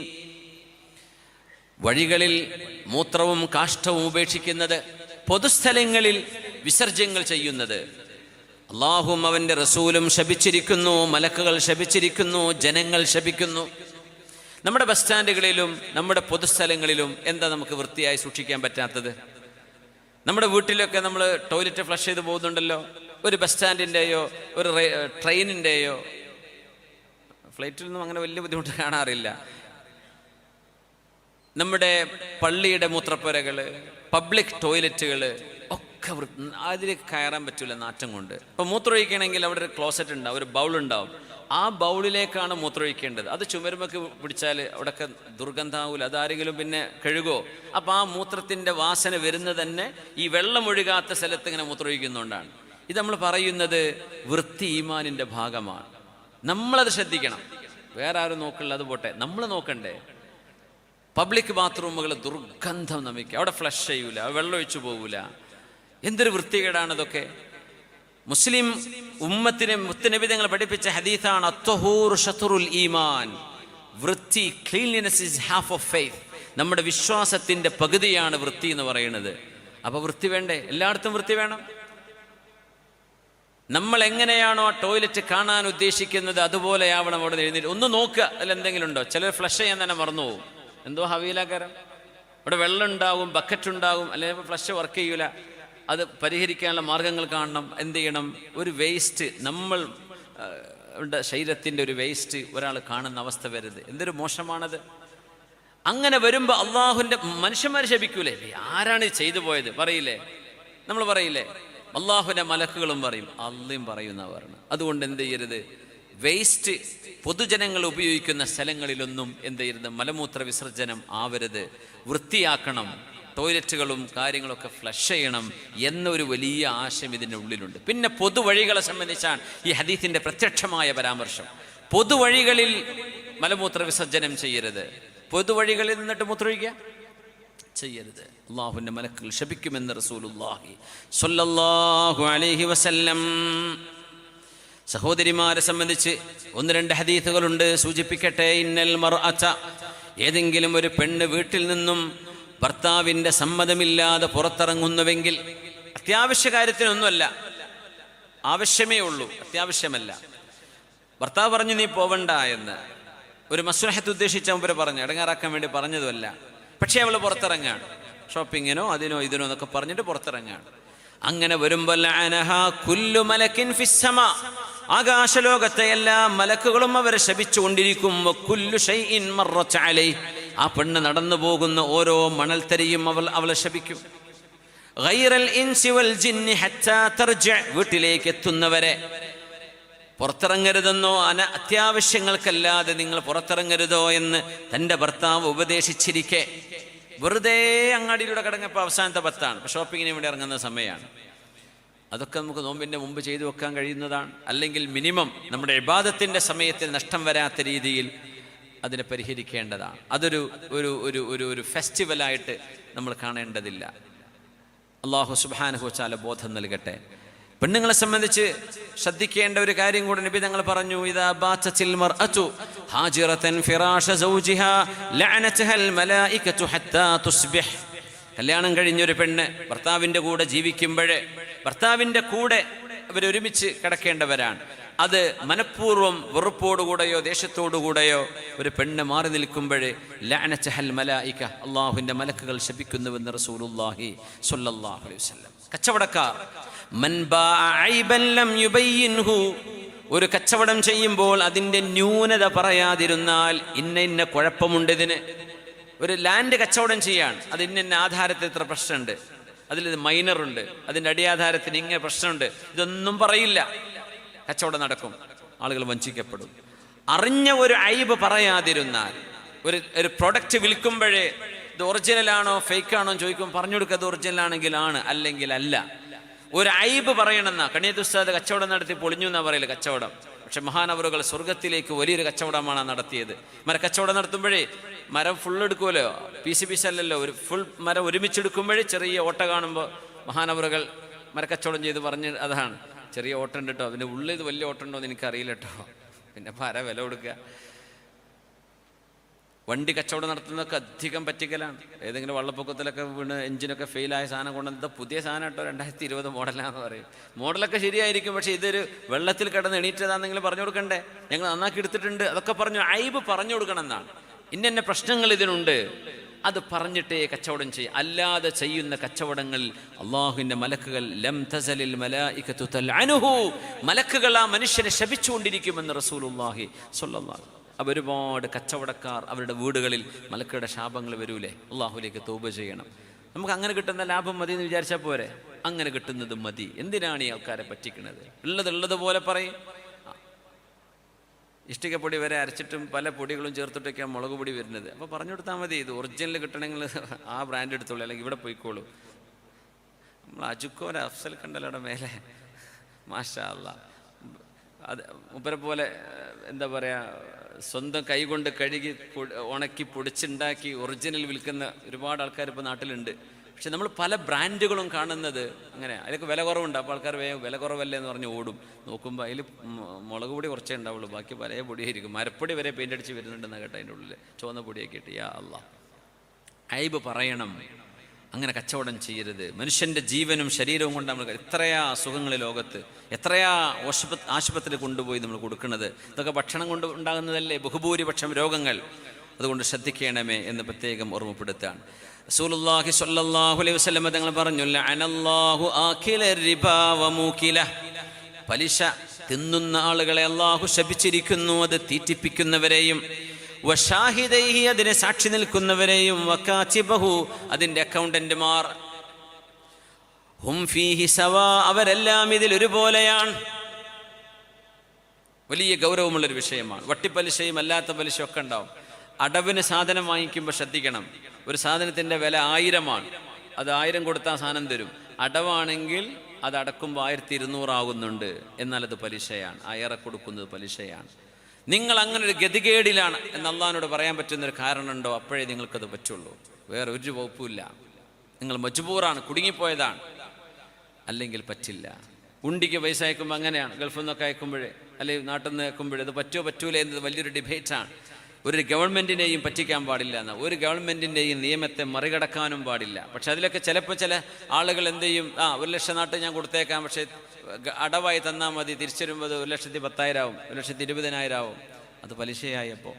വഴികളിൽ മൂത്രവും കാഷ്ടവും ഉപേക്ഷിക്കുന്നത്, പൊതുസ്ഥലങ്ങളിൽ വിസർജ്യങ്ങൾ ചെയ്യുന്നത് അള്ളാഹും അവൻ്റെ റസൂലും ശപിച്ചിരിക്കുന്നു, മലക്കുകൾ ശപിച്ചിരിക്കുന്നു, ജനങ്ങൾ ശപിക്കുന്നു. നമ്മുടെ ബസ് സ്റ്റാൻഡുകളിലും നമ്മുടെ പൊതുസ്ഥലങ്ങളിലും എന്താ നമുക്ക് വൃത്തിയായി സൂക്ഷിക്കാൻ പറ്റാത്തത്? നമ്മുടെ വീട്ടിലൊക്കെ നമ്മൾ ടോയ്ലറ്റ് ഫ്ലഷ് ചെയ്ത് പോകുന്നുണ്ടല്ലോ. ഒരു ബസ് സ്റ്റാൻഡിൻ്റെയോ ഒരു ട്രെയിനിൻ്റെയോ, ഫ്ലൈറ്റിൽ നിന്നും അങ്ങനെ വലിയ ബുദ്ധിമുട്ട് കാണാറില്ല. നമ്മുടെ പള്ളിയുടെ മൂത്രപ്പുരകൾ, പബ്ലിക് ടോയ്ലറ്റുകൾ ഒക്കെ അതിലേക്ക് കയറാൻ പറ്റില്ല നാറ്റം കൊണ്ട്. ഇപ്പോൾ മൂത്രമൊഴിക്കണമെങ്കിൽ അവിടെ ഒരു ക്ലോസറ്റ് ഉണ്ടാവും, ഒരു ബൗളുണ്ടാവും. ആ ബൗളിലേക്കാണ് മൂത്രമൊഴിക്കേണ്ടത്. അത് ചുമരുമൊക്കെ പിടിച്ചാൽ അവിടെയൊക്കെ ദുർഗന്ധാവൂല, അതാരെങ്കിലും പിന്നെ കഴുകോ? അപ്പോൾ ആ മൂത്രത്തിൻ്റെ വാസന വരുന്നത് തന്നെ ഈ വെള്ളമൊഴുകാത്ത സ്ഥലത്ത് ഇങ്ങനെ മൂത്രമൊഴിക്കുന്നതുകൊണ്ടാണ്. ഇത് നമ്മൾ പറയുന്നത് വൃത്തി ഈമാനിൻ്റെ ഭാഗമാണ്. നമ്മളത് ശ്രദ്ധിക്കണം. വേറെ ആരും നോക്കില്ല, അത് പോട്ടെ, നമ്മൾ നോക്കണ്ടേ? പബ്ലിക് ബാത്റൂമുകൾ ദുർഗന്ധം നമിക്കുക, അവിടെ ഫ്ലഷ് ചെയ്യൂല, വെള്ളം ഒഴിച്ചു പോകൂല. എന്തൊരു വൃത്തികേടാണതൊക്കെ. മുസ്ലിം ഉമ്മത്തിന് മുത്തുനബി തങ്ങൾ പഠിപ്പിച്ച ഹദീസാണ് അത്വഹൂർ ഷത്റുൽ ഈമാൻ. വൃത്തി, cleanliness is half of faith. നമ്മുടെ വിശ്വാസത്തിന്റെ പകുതിയാണ് വൃത്തി എന്ന് പറയുന്നത്. അപ്പൊ വൃത്തി വേണ്ടേ? എല്ലായിടത്തും വൃത്തി വേണം. നമ്മൾ എങ്ങനെയാണോ ടോയ്ലറ്റ് കാണാൻ ഉദ്ദേശിക്കുന്നത് അതുപോലെയാവണം അവിടെ എഴുന്നേറ്റ് ഒന്ന് നോക്കുക, അതിലെന്തെങ്കിലും ഉണ്ടോ. ചിലർ ഫ്ലഷ് ചെയ്യാൻ തന്നെ മറന്നു പോകും. എന്തോ ഹവീലാകാരം, അവിടെ വെള്ളം ഉണ്ടാവും, ബക്കറ്റ് ഉണ്ടാവും, അല്ലെങ്കിൽ ഫ്ലഷ് വർക്ക് ചെയ്യൂല. അത് പരിഹരിക്കാനുള്ള മാർഗങ്ങൾ കാണണം. എന്ത് ചെയ്യണം? ഒരു വേസ്റ്റ്, നമ്മൾ ശരീരത്തിൻ്റെ ഒരു വേസ്റ്റ് ഒരാൾ കാണുന്ന അവസ്ഥ വരരുത്. എന്തൊരു മോശമാണത്. അങ്ങനെ വരുമ്പോൾ അള്ളാഹുവിൻ്റെ മനുഷ്യന്മാർ ശപിക്കൂലേ? ആരാണ് ഇത് ചെയ്തു പോയത് പറയില്ലേ? നമ്മൾ പറയില്ലേ? അള്ളാഹുവിൻ്റെ മലക്കുകളും പറയും, അള്ളയും പറയുന്ന പറഞ്ഞു. അതുകൊണ്ട് എന്ത് ചെയ്യരുത്? വേസ്റ്റ് പൊതുജനങ്ങൾ ഉപയോഗിക്കുന്ന സ്ഥലങ്ങളിലൊന്നും എന്ത് ചെയ്യരുത്? മലമൂത്ര വിസർജനം ആവരുത്. വൃത്തിയാക്കണം. ടോയ്ലറ്റുകളും കാര്യങ്ങളൊക്കെ ഫ്ലഷ് ചെയ്യണം എന്നൊരു വലിയ ആശയം ഇതിൻ്റെ ഉള്ളിലുണ്ട്. പിന്നെ പൊതുവഴികളെ സംബന്ധിച്ചാണ് ഈ ഹദീസിൻ്റെ പ്രത്യക്ഷമായ പരാമർശം. പൊതുവഴികളിൽ മലമൂത്ര വിസർജനം ചെയ്യരുത്. പൊതുവഴികളിൽ നിന്നിട്ട് മൂത്രമൊഴിക്കുക ചെയ്യരുത്. അള്ളാഹുവിൻ്റെ മലക്കുകൾ ശപിക്കുമെന്ന് റസൂലുള്ളാഹി സ്വല്ലല്ലാഹു അലൈഹി വസല്ലം. സഹോദരിമാരെ സംബന്ധിച്ച് ഒന്ന് രണ്ട് ഹദീസുകളുണ്ട്, സൂചിപ്പിക്കട്ടെ. ഇന്നൽ മർഅത, ഏതെങ്കിലും ഒരു പെണ്ണ് വീട്ടിൽ നിന്നും ഭർത്താവിൻ്റെ സമ്മതമില്ലാതെ പുറത്തിറങ്ങുന്നുവെങ്കിൽ, അത്യാവശ്യ കാര്യത്തിനൊന്നുമല്ല, ആവശ്യമേ ഉള്ളൂ, അത്യാവശ്യമല്ല, ഭർത്താവ് പറഞ്ഞു നീ പോവണ്ട എന്ന്, ഒരു മസ്ലഹത്ത് ഉദ്ദേശിച്ച മുമ്പ് പറഞ്ഞു, ഇടങ്ങാറാക്കാൻ വേണ്ടി പറഞ്ഞതുമല്ല. പക്ഷേ അവൾ പുറത്തിറങ്ങാണ്, ഷോപ്പിങ്ങിനോ അതിനോ ഇതിനോ എന്നൊക്കെ പറഞ്ഞിട്ട് പുറത്തിറങ്ങാണ്. അങ്ങനെ വരുമ്പോൾ ആകാശലോകത്തെ എല്ലാ മലക്കുകളും അവരെ ശപിച്ചുകൊണ്ടിരിക്കും. ആ പെണ്ണ് നടന്നു പോകുന്ന ഓരോ മണൽത്തരിയും അവളെ ശപിക്കും. വീട്ടിലേക്ക് എത്തുന്നവരെ പുറത്തിറങ്ങരുതെന്നോ അത്യാവശ്യങ്ങൾക്കല്ലാതെ നിങ്ങൾ പുറത്തിറങ്ങരുതോ എന്ന് തൻ്റെ ഭർത്താവ് ഉപദേശിച്ചിരിക്കെ വെറുതെ അങ്ങാടിയിലൂടെ കിടങ്ങപ്പോൾ അവസാനത്തെ പത്താണ്, ഷോപ്പിങ്ങിന് വേണ്ടി ഇറങ്ങുന്ന സമയമാണ്. അതൊക്കെ നമുക്ക് നോമ്പിൻ്റെ മുമ്പ് ചെയ്തു വെക്കാൻ കഴിയുന്നതാണ്. അല്ലെങ്കിൽ മിനിമം നമ്മുടെ ഇബാദത്തിൻ്റെ സമയത്തിൽ നഷ്ടം വരാത്ത രീതിയിൽ അതിനെ പരിഹരിക്കേണ്ടതാണ്. അതൊരു ഒരു ഒരു ഒരു ഒരു ഫെസ്റ്റിവലായിട്ട് നമ്മൾ കാണേണ്ടതില്ല. അല്ലാഹു സുബ്ഹാനഹു വ തആല ബോധം നൽകട്ടെ. പെണ്ണുങ്ങളെ സംബന്ധിച്ച് ശ്രദ്ധിക്കേണ്ട ഒരു കാര്യം കൂടെ നബി തങ്ങൾ പറഞ്ഞു, ഇദാ ബാതത്തിൽ മർഅതു ഹാജിറതൻ ഫിറാഷ സൗജിഹാ ലഅനതഹൽ മലായികതു ഹത്താ തുസ്ബിഹ്. കല്യാണം കഴിഞ്ഞൊരു പെണ്ണ് ഭർത്താവിൻ്റെ കൂടെ ജീവിക്കുമ്പോഴേ, ഭർത്താവിൻ്റെ കൂടെ അവരൊരുമിച്ച് കിടക്കേണ്ടവരാണ്. അത് മനഃപൂർവ്വം വെറുപ്പോടുകൂടെയോ ദേഷ്യത്തോടുകൂടെയോ ഒരു പെണ്ണ് മാറി നിൽക്കുമ്പോഴേ ലഅനതഹൽ മലായിക, അള്ളാഹുവിൻ്റെ മലക്കുകൾ ശപിക്കുന്നുവെന്ന് റസൂലുള്ളാഹി സ്വല്ലല്ലാഹു അലൈഹി വസല്ലം. കച്ചവടക്കാർ മൻ ബാഅ ഐബൻ ലം യുബയ്യിൻഹു, ഒരു കച്ചവടം ചെയ്യുമ്പോൾ അതിൻ്റെ ന്യൂനത പറയാതിരുന്നാൽ, ഇന്ന കുഴപ്പമുണ്ട് ഇതിന്. ഒരു ലാൻഡ് കച്ചവടം ചെയ്യാണ്, അത് ഇന്ന ആധാരത്തിൽ ഇത്ര പ്രശ്നമുണ്ട്, അതിൽ മൈനറുണ്ട്, അതിൻ്റെ അടിയാധാരത്തിന് ഇങ്ങനെ പ്രശ്നമുണ്ട്, ഇതൊന്നും പറയില്ല, കച്ചവടം നടക്കും, ആളുകൾ വഞ്ചിക്കപ്പെടും. അറിഞ്ഞ ഒരു ഐബ് പറയാതിരുന്നാൽ, ഒരു പ്രൊഡക്റ്റ് വിൽക്കുമ്പോഴേ ഇത് ഒറിജിനലാണോ ഫേക്കാണോ ചോദിക്കും, പറഞ്ഞു കൊടുക്കുക അത് ഒറിജിനൽ ആണെങ്കിൽ ആണ്, അല്ലെങ്കിൽ അല്ല. ഒരു ഐബ് പറയണമെന്നാ. കണിയത്ത് ഉസ്താദ് കച്ചവടം നടത്തി പൊളിഞ്ഞു എന്നാ പറയല് കച്ചവടം. പക്ഷെ മഹാനവറുകൾ സ്വർഗത്തിലേക്ക് വലിയൊരു കച്ചവടമാണ് നടത്തിയത്. കച്ചവടം നടത്തുമ്പോഴേ മരം ഫുൾ എടുക്കുമല്ലോ, പീസ് അല്ലല്ലോ, ഒരു ഫുൾ മരം ഒരുമിച്ചെടുക്കുമ്പോഴേ ചെറിയ ഓട്ട കാണുമ്പോൾ മഹാനവറുകൾ മരക്കച്ചവടം ചെയ്ത് പറഞ്ഞ് അതാണ് ചെറിയ ഓട്ടം ഉണ്ട് കേട്ടോ, അതിൻ്റെ ഉള്ളിൽ ഇത് വലിയ ഓട്ടം ഉണ്ടോ എന്ന് എനിക്കറിയില്ല കേട്ടോ. പിന്നെ ആരാ വില കൊടുക്കുക? വണ്ടി കച്ചവടം നടത്തുന്നതൊക്കെ അധികം പറ്റിക്കലാണ്. ഏതെങ്കിലും വള്ളപ്പൊക്കത്തിലൊക്കെ വീണ് എഞ്ചിനൊക്കെ ഫെയിലായ സാധനം കൊണ്ടുവന്നത് പുതിയ സാധനം കേട്ടോ, 2020 മോഡലാന്ന് പറയും. മോഡലൊക്കെ ശരിയായിരിക്കും, പക്ഷേ ഇതൊരു വെള്ളത്തിൽ കിടന്ന് എണീറ്റതാണെന്നെങ്കിലും പറഞ്ഞു കൊടുക്കണ്ടേ? ഞങ്ങൾ നന്നാക്കി എടുത്തിട്ടുണ്ട്, അതൊക്കെ പറഞ്ഞു ഐബ് പറഞ്ഞു കൊടുക്കണം എന്നാണ്. ഇന്ന പ്രശ്നങ്ങൾ ഇതിനുണ്ട്, അത് പറഞ്ഞിട്ടേ കച്ചവടം ചെയ്യും. അല്ലാതെ ചെയ്യുന്ന കച്ചവടങ്ങളിൽ അള്ളാഹുവിൻ്റെ മലക്കുകൾ ലം തസലിൽ മലായികതു തൽഅനുഹു, മലക്കുകൾ ആ മനുഷ്യനെ ശപിച്ചുകൊണ്ടിരിക്കുമെന്ന് റസൂലുള്ളാഹി സ്വല്ലല്ലാഹു. അപ്പോൾ ഒരുപാട് കച്ചവടക്കാർ അവരുടെ വീടുകളിൽ മലക്കുകളുടെ ശാപങ്ങൾ വരൂലേ? അള്ളാഹുലേക്ക് തൗബ ചെയ്യണം. നമുക്ക് അങ്ങനെ കിട്ടുന്ന ലാഭം മതി എന്ന് വിചാരിച്ചാൽ പോരെ? അങ്ങനെ കിട്ടുന്നത് മതി. എന്തിനാണ് ഈ ആൾക്കാരെ പറ്റിക്കുന്നത്? ഉള്ളതുപോലെ പറയും. ഇഷ്ടികപ്പൊടി വരെ അരച്ചിട്ടും പല പൊടികളും ചേർത്തിട്ടൊക്കെയാണ് മുളക് പൊടി വരുന്നത്. അപ്പോൾ പറഞ്ഞു കൊടുത്താൽ മതി, ഇത് ഒറിജിനൽ കിട്ടണമെങ്കിൽ ആ ബ്രാൻഡ് എടുത്തോളൂ, അല്ലെങ്കിൽ ഇവിടെ പോയിക്കോളൂ. നമ്മൾ അജുക്കോര അഫ്സൽ കണ്ടല്ലോ അവിടെ മേലെ, മാഷാ അല്ലാ. അത് മുപ്പരെ പോലെ എന്താ പറയുക, സ്വന്തം കൈ കൊണ്ട് കഴുകി ഉണക്കി പൊടിച്ചുണ്ടാക്കി ഒറിജിനൽ വിൽക്കുന്ന ഒരുപാട് ആൾക്കാർ ഇപ്പോൾ നാട്ടിലുണ്ട്. പക്ഷെ നമ്മൾ പല ബ്രാൻഡുകളും കാണുന്നത് അങ്ങനെ, അതിലൊക്കെ വില കുറവുണ്ട്. അപ്പോൾ ആൾക്കാർ വേഗം വില കുറവല്ലേ എന്ന് പറഞ്ഞ് ഓടും. നോക്കുമ്പോൾ അതിൽ മുളക് പൊടി കുറച്ചേ ഉണ്ടാവുള്ളൂ, ബാക്കി പല പൊടിയായിരിക്കും. മരപ്പൊടി വരെ പെയിൻ്റ് അടിച്ച് വരുന്നുണ്ടെന്ന് കേട്ടോ, അതിൻ്റെ ഉള്ളിൽ ചുവന്ന പൊടിയൊക്കെ ഇട്ട്. യാ അല്ലാഹ്, ഐബ് പറയണം. അങ്ങനെ കച്ചവടം ചെയ്യരുത്. മനുഷ്യൻ്റെ ജീവനും ശരീരവും കൊണ്ട് നമ്മൾ എത്രയാ അസുഖങ്ങൾ ലോകത്ത്, എത്രയാ ആശുപത്രി കൊണ്ടുപോയി നമ്മൾ കൊടുക്കുന്നത്. ഇതൊക്കെ ഭക്ഷണം കൊണ്ട് ഉണ്ടാകുന്നതല്ലേ ബഹുഭൂരിപക്ഷം രോഗങ്ങൾ. അതുകൊണ്ട് ശ്രദ്ധിക്കണമേ എന്ന് പ്രത്യേകം ഓർമ്മപ്പെടുത്താണ്. റസൂലുള്ളാഹി സ്വല്ലല്ലാഹു അലൈഹി വസല്ലം തങ്ങൾ പറഞ്ഞു, ലഅനല്ലാഹു ആകില റിബാ വമൂകില, പലിശ തിന്നുന്ന ആളുകളെ അല്ലാഹു ശപിച്ചിരിക്കുന്നു, അത് തീറ്റിപ്പിക്കുന്നവരെയും, വശാഹിദൈഹി, അതിനെ സാക്ഷി നിൽക്കുന്നവരെയും, വകാതിബഹു, അതിൻ്റെ അക്കൗണ്ടന്റുമാർ, ഹും ഫീഹി സവാ, അവരെല്ലാം ഇതിൽ ഒരുപോലെയാണ്. വലിയ ഗൗരവമുള്ളൊരു വിഷയമാണ്. വട്ടിപ്പലിശയും അല്ലാത്ത പലിശയും ഒക്കെ ഉണ്ടാവും. അടവിന് സാധനം വാങ്ങിക്കുമ്പോൾ ശ്രദ്ധിക്കണം. ഒരു സാധനത്തിൻ്റെ വില 1000 അത് 1000 കൊടുത്താൽ സാധനം തരും. അടവാണെങ്കിൽ അത് അടക്കുമ്പോൾ 1200 ആകുന്നുണ്ട്, എന്നാൽ അത് പലിശയാണ്. ഏറെ കൊടുക്കുന്നത് പലിശയാണ്. നിങ്ങൾ അങ്ങനെ ഒരു ഗതികേടിലാണ് എന്ന് അള്ളാഹിനോട് പറയാൻ പറ്റുന്നൊരു കാരണമുണ്ടോ? അപ്പോഴേ നിങ്ങൾക്കത് പറ്റുള്ളൂ. വേറെ ഒരു വകുപ്പില്ല. നിങ്ങൾ മജ്ബൂറാണ്, കുടുങ്ങിപ്പോയതാണ്, അല്ലെങ്കിൽ പറ്റില്ല. ഉണ്ടിക്ക് പൈസ അയക്കുമ്പോൾ അങ്ങനെയാണ്. ഗൾഫിൽ നിന്നൊക്കെ അയക്കുമ്പോഴേ അല്ലെങ്കിൽ നാട്ടിൽ നിന്ന് അയക്കുമ്പോഴേ ഇത് പറ്റുമോ പറ്റൂല എന്നത് വലിയൊരു ഡിബേറ്റാണ്. ഒരു ഗവൺമെൻറ്റിനെയും പറ്റിക്കാൻ പാടില്ല എന്ന, ഒരു ഗവൺമെൻറ്റിൻ്റെയും നിയമത്തെ മറികടക്കാനും പാടില്ല. പക്ഷെ അതിലൊക്കെ ചിലപ്പോൾ ചില ആളുകൾ എന്ത് ചെയ്യും, 1,00,000 നാട്ട് ഞാൻ കൊടുത്തേക്കാം, പക്ഷേ അടവായി തന്നാൽ മതി, തിരിച്ചു വരുമ്പോൾ 1,10,000 ആവും, 1,20,000 ആവും. അത് പലിശയായപ്പോൾ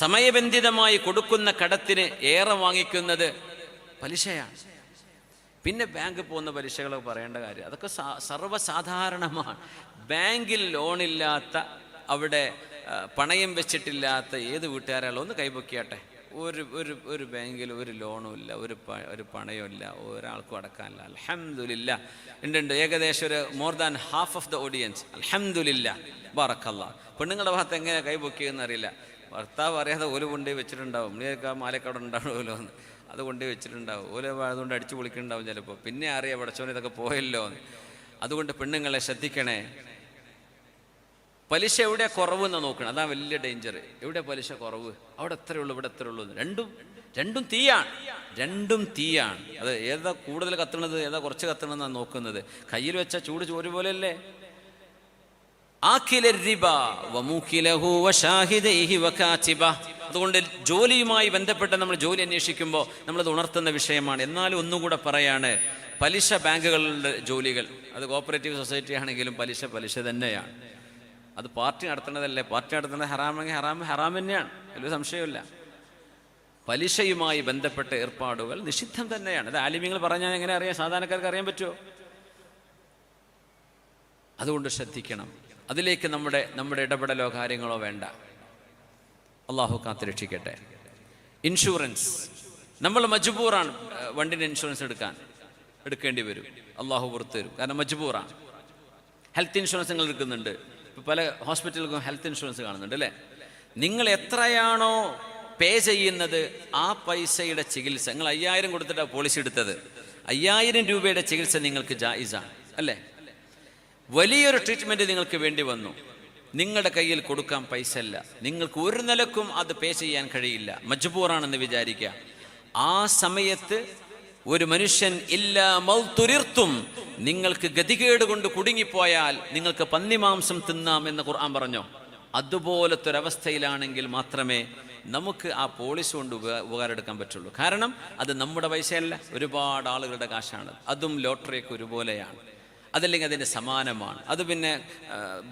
സമയബന്ധിതമായി കൊടുക്കുന്ന കടത്തിന് ഏറെ വാങ്ങിക്കുന്നത് പലിശയാണ്. പിന്നെ ബാങ്ക് പോകുന്ന പലിശകളൊക്കെ പറയേണ്ട കാര്യം, അതൊക്കെ സർവ്വസാധാരണമാണ്. ബാങ്കിൽ ലോണില്ലാത്ത, അവിടെ പണയം വെച്ചിട്ടില്ലാത്ത ഏത് വീട്ടുകാരാളോ ഒന്ന് കൈപൊക്കിയാട്ടെ. ഒരു ബാങ്കിൽ ഒരു ലോണും ഇല്ല, ഒരു പണയവും ഇല്ല, ഒരാൾക്കും അടക്കാനില്ല. അൽഹംദുലില്ലാ. ഉണ്ട് ഏകദേശം ഒരു more than half of the audience. അൽഹംദുലില്ലാ, ബറക്കല്ലാഹ്. പെണ്ണുങ്ങളുടെ ഭാഗത്ത് എങ്ങനെ കൈപൊക്കിയെന്ന് അറിയില്ല. ഭർത്താവ് അറിയാതെ ഓല് കൊണ്ടുപോയി വെച്ചിട്ടുണ്ടാവും. മാലക്കവിടെ ഉണ്ടാവുമല്ലോ എന്ന്, അത് കൊണ്ടുപോയി വെച്ചിട്ടുണ്ടാവും. ഓല് അതുകൊണ്ട് അടിച്ചു പൊളിക്കുന്നുണ്ടാവും ചിലപ്പോൾ. പിന്നെ അറിയാം പടച്ചോനെ ഇതൊക്കെ പോയല്ലോ എന്ന്. അതുകൊണ്ട് പെണ്ണുങ്ങളെ ശ്രദ്ധിക്കണേ. പലിശ എവിടെ കുറവ് എന്ന് നോക്കണം, അതാ വലിയ ഡേഞ്ചർ. എവിടെ പലിശ കുറവ്, അവിടെ എത്രയുള്ളൂ, ഇവിടെ എത്രയുള്ളൂ. രണ്ടും തീയാണ്, രണ്ടും തീയാണ്. അത് ഏതാ കൂടുതൽ കത്തണത്, ഏതാ കുറച്ച് കത്തണമെന്നാണ് നോക്കുന്നത്. കയ്യിൽ വെച്ച ചൂട് ചോര് പോലെയല്ലേ. അതുകൊണ്ട് ജോലിയുമായി ബന്ധപ്പെട്ട് നമ്മൾ ജോലി അന്വേഷിക്കുമ്പോൾ നമ്മളത് ഉണർത്തുന്ന വിഷയമാണ്. എന്നാലും ഒന്നുകൂടെ പറയാണ്, പലിശ ബാങ്കുകളുടെ ജോലികൾ, അത് കോപ്പറേറ്റീവ് സൊസൈറ്റി ആണെങ്കിലും പലിശ തന്നെയാണ്. അത് പാർട്ടി നടത്തുന്നതല്ലേ. പാർട്ടി നടത്തുന്നത് ഹറാമെങ്കിൽ ഹറാം തന്നെയാണ്, വലിയ സംശയമില്ല. പലിശയുമായി ബന്ധപ്പെട്ട ഏർപ്പാടുകൾ നിഷിദ്ധം തന്നെയാണ്. അത് ആലിമ്യങ്ങൾ പറഞ്ഞാൽ എങ്ങനെ അറിയാം? സാധാരണക്കാർക്ക് അറിയാൻ പറ്റുമോ? അതുകൊണ്ട് ശ്രദ്ധിക്കണം. അതിലേക്ക് നമ്മുടെ ഇടപെടലോ കാര്യങ്ങളോ വേണ്ട. അള്ളാഹു കാത്തുരക്ഷിക്കട്ടെ. ഇൻഷുറൻസ്, നമ്മൾ മജ്ബൂറാണ് വണ്ടിൻ്റെ ഇൻഷുറൻസ് എടുക്കേണ്ടി വരും. അള്ളാഹു പുറത്തു തരും, കാരണം മജ്ബൂറാണ്. ഹെൽത്ത് ഇൻഷുറൻസ് നിങ്ങൾ എടുക്കുന്നുണ്ട്. ഇപ്പോൾ പല ഹോസ്പിറ്റലുകൾക്കും ഹെൽത്ത് ഇൻഷുറൻസ് കാണുന്നുണ്ട് അല്ലേ. നിങ്ങൾ എത്രയാണോ പേ ചെയ്യുന്നത് ആ പൈസയുടെ ചികിത്സ, നിങ്ങൾ 5000 കൊടുത്തിട്ടാണ് പോളിസി എടുത്തത്, 5000 രൂപയുടെ ചികിത്സ നിങ്ങൾക്ക് ജായിസാണ്. അല്ലേ? വലിയൊരു ട്രീറ്റ്മെൻറ്റ് നിങ്ങൾക്ക് വേണ്ടി വന്നു, നിങ്ങളുടെ കയ്യിൽ കൊടുക്കാൻ പൈസ ഇല്ല, നിങ്ങൾക്ക് ഒരു നിലക്കും അത് പേ ചെയ്യാൻ കഴിയില്ല, മജ്ബൂറാണെന്ന് വിചാരിക്കുക. ആ സമയത്ത് ഒരു മനുഷ്യൻ ഇല്ലാ മൗതുരിർത്തും, നിങ്ങൾക്ക് ഗതികേട് കൊണ്ട് കുടുങ്ങിപ്പോയാൽ നിങ്ങൾക്ക് പന്നിമാംസം തിന്നാം എന്ന് ഖുർആൻ പറഞ്ഞോ? അതുപോലത്തെ ഒരവസ്ഥയിലാണെങ്കിൽ മാത്രമേ നമുക്ക് ആ പോളിസി കൊണ്ട് ഉപകാരം എടുക്കാൻ പറ്റുള്ളൂ. കാരണം അത് നമ്മുടെ പൈസയല്ല, ഒരുപാട് ആളുകളുടെ കാശാണ്. അതും ലോട്ടറിയൊക്കെ ഒരുപോലെയാണ്, അതല്ലെങ്കിൽ അതിൻ്റെ സമാനമാണ്. അത് പിന്നെ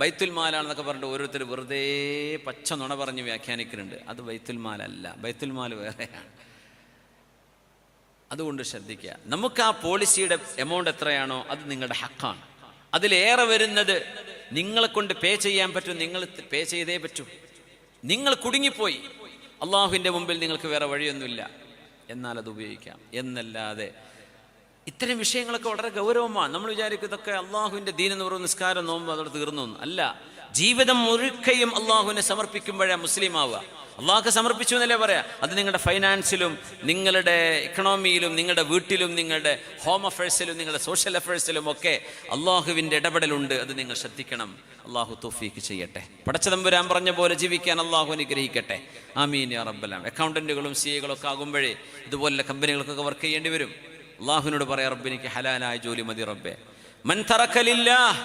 ബൈത്തുൽ മാലാണെന്നൊക്കെ പറഞ്ഞിട്ട് ഓരോരുത്തർ വെറുതെ പച്ച നുണ പറഞ്ഞ് വ്യാഖ്യാനിക്കുന്നുണ്ട്. അത് ബൈത്തുൽ മാലല്ല, ബൈത്തുൽ മാൽ വേറെയാണ്. അതുകൊണ്ട് ശ്രദ്ധിക്കുക. നമുക്ക് ആ പോളിസിയുടെ എമൗണ്ട് എത്രയാണോ അത് നിങ്ങളുടെ ഹക്കാണ്. അതിലേറെ വരുന്നത് നിങ്ങളെ കൊണ്ട് പേ ചെയ്യാൻ പറ്റും, നിങ്ങൾ പേ ചെയ്തേ പറ്റൂ. നിങ്ങൾ കുടുങ്ങിപ്പോയി, അള്ളാഹുവിൻ്റെ മുമ്പിൽ നിങ്ങൾക്ക് വേറെ വഴിയൊന്നുമില്ല, എന്നാൽ അത് ഉപയോഗിക്കാം എന്നല്ലാതെ ഇത്തരം വിഷയങ്ങളൊക്കെ വളരെ ഗൗരവമാണ്. നമ്മൾ വിചാരിക്കും ഇതൊക്കെ അള്ളാഹുവിൻ്റെ ദീൻ എന്ന് പറയുന്ന നിസ്കാരം നോമ്പ് അതോടെ തീർന്നു അല്ല. ജീവിതം മുഴുക്കയും അള്ളാഹുവിനെ സമർപ്പിക്കുമ്പോഴാണ് മുസ്ലിം ആവുക. അള്ളാഹ്ക്ക് സമർപ്പിച്ചു എന്നല്ലേ പറയാം. അത് നിങ്ങളുടെ ഫൈനാൻസിലും നിങ്ങളുടെ ഇക്കണോമിയിലും നിങ്ങളുടെ വീട്ടിലും നിങ്ങളുടെ ഹോം അഫയേഴ്സിലും നിങ്ങളുടെ സോഷ്യൽ അഫയേഴ്സിലും ഒക്കെ അള്ളാഹുവിൻ്റെ ഇടപെടലുണ്ട്. അത് നിങ്ങൾ ശ്രദ്ധിക്കണം. അള്ളാഹു തൗഫീക്ക് ചെയ്യട്ടെ. പടച്ചതമ്പുരാൻ പറഞ്ഞ പോലെ ജീവിക്കാൻ അള്ളാഹു അനുഗ്രഹിക്കട്ടെ. ആമീൻ യാ റബ്ബൽ ആലമീൻ. അക്കൗണ്ടന്റുകളും സിഎകളൊക്കെ ആകുമ്പോഴേ ഇതുപോലെ കമ്പനികൾക്കൊക്കെ വർക്ക് ചെയ്യേണ്ടി വരും. അള്ളാഹുവിനോട് പറയാം, റബ്ബ് എനിക്ക് ഹലാലായ ജോലി മതി റബ്ബേ. മൻ തറക ലില്ലാഹ്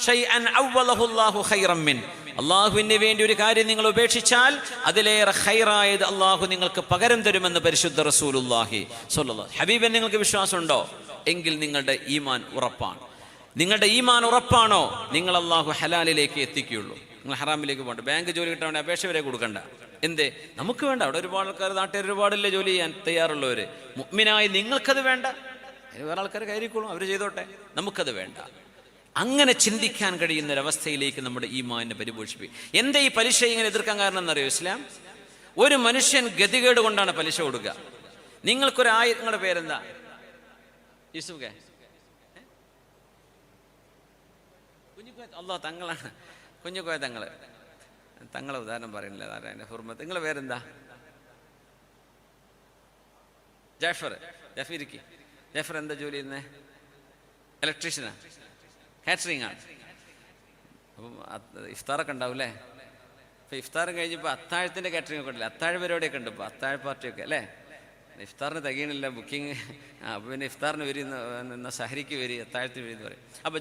ഷൈഅൻ അവ്വലഹു അല്ലാഹു ഖൈറൻ മിൻ. അള്ളാഹുവിന് വേണ്ടി ഒരു കാര്യം നിങ്ങൾ ഉപേക്ഷിച്ചാൽ അതിലേറെ ഖൈറായത് അള്ളാഹു നിങ്ങൾക്ക് പകരം തരുമെന്ന് പരിശുദ്ധ റസൂലുള്ളാഹി സ്വല്ലല്ലാഹു. ഹബീബൻ നിങ്ങൾക്ക് വിശ്വാസമുണ്ടോ? എങ്കിൽ നിങ്ങളുടെ ഈമാൻ ഉറപ്പാണ്. നിങ്ങളുടെ ഈമാൻ ഉറപ്പാണോ, നിങ്ങൾ അള്ളാഹു ഹലാലിലേക്ക് എത്തിക്കുകയുള്ളൂ. നിങ്ങൾ ഹറാമിലേക്ക് പോകണ്ട. ബാങ്ക് ജോലി കിട്ടാൻ വേണ്ടി അപേക്ഷ വരെ കൊടുക്കണ്ട. എന്തേ? നമുക്ക് വേണ്ട. അവിടെ ഒരുപാട് ആൾക്കാർ, നാട്ടുകാർ ഒരുപാടില്ല ജോലി ചെയ്യാൻ തയ്യാറുള്ളവർ. മുഅ്മിനായി നിങ്ങൾക്കത് വേണ്ട, വേറെ ആൾക്കാർ കയറിക്കോളും, അവർ ചെയ്തോട്ടെ, നമുക്കത് വേണ്ട. അങ്ങനെ ചിന്തിക്കാൻ കഴിയുന്ന ഒരവസ്ഥയിലേക്ക് നമ്മുടെ ഈമാനിനെ പരിപോഷിപ്പിക്കും. എന്താ ഈ പലിശ ഇങ്ങനെ എതിർക്കാൻ കാരണം എന്നറിയോ? ഇസ്ലാം ഒരു മനുഷ്യൻ ഗതികേട് കൊണ്ടാണ് പലിശ കൊടുക്കുക. നിങ്ങൾക്കൊരായിരം, നിങ്ങളുടെ പേരെന്താ? യൂസുഫ് കെ കുഞ്ഞുക്കോയ, അള്ളാഹ് തങ്ങളാണ്, കുഞ്ഞുക്കോയ തങ്ങളെ ഉദാഹരണം പറയുന്നില്ല, അതിൻ്റെ ഹുർമത്ത്. നിങ്ങളുടെ പേരെന്താ? ജാഫിരിക്ക്. ജാഫർ എന്താ ജോലി ചെയ്യുന്നത്? ഇലക്ട്രീഷ്യനാ, കാറ്ററിംഗ് ആണ്. അപ്പം ഇഫ്താറൊക്കെ ഉണ്ടാവും അല്ലേ? ഇപ്പം ഇഫ്താറും കഴിഞ്ഞപ്പോൾ അത്താഴത്തിൻ്റെ കാറ്ററിംഗ് ഒക്കെ ഉണ്ടല്ലേ, അത്താഴ പരിപാടിയൊക്കെ ഉണ്ട് ഇപ്പോൾ, അത്താഴ പാർട്ടിയൊക്കെ അല്ലേ? ഇഫ്താറിന് തികയണില്ല ബുക്കിംഗ്. അപ്പോൾ പിന്നെ ഇഫ്താറിന് വരുന്ന സഹരിക്ക് വരി, അത്താഴത്തിന് വരി എന്ന് പറയും. അപ്പോൾ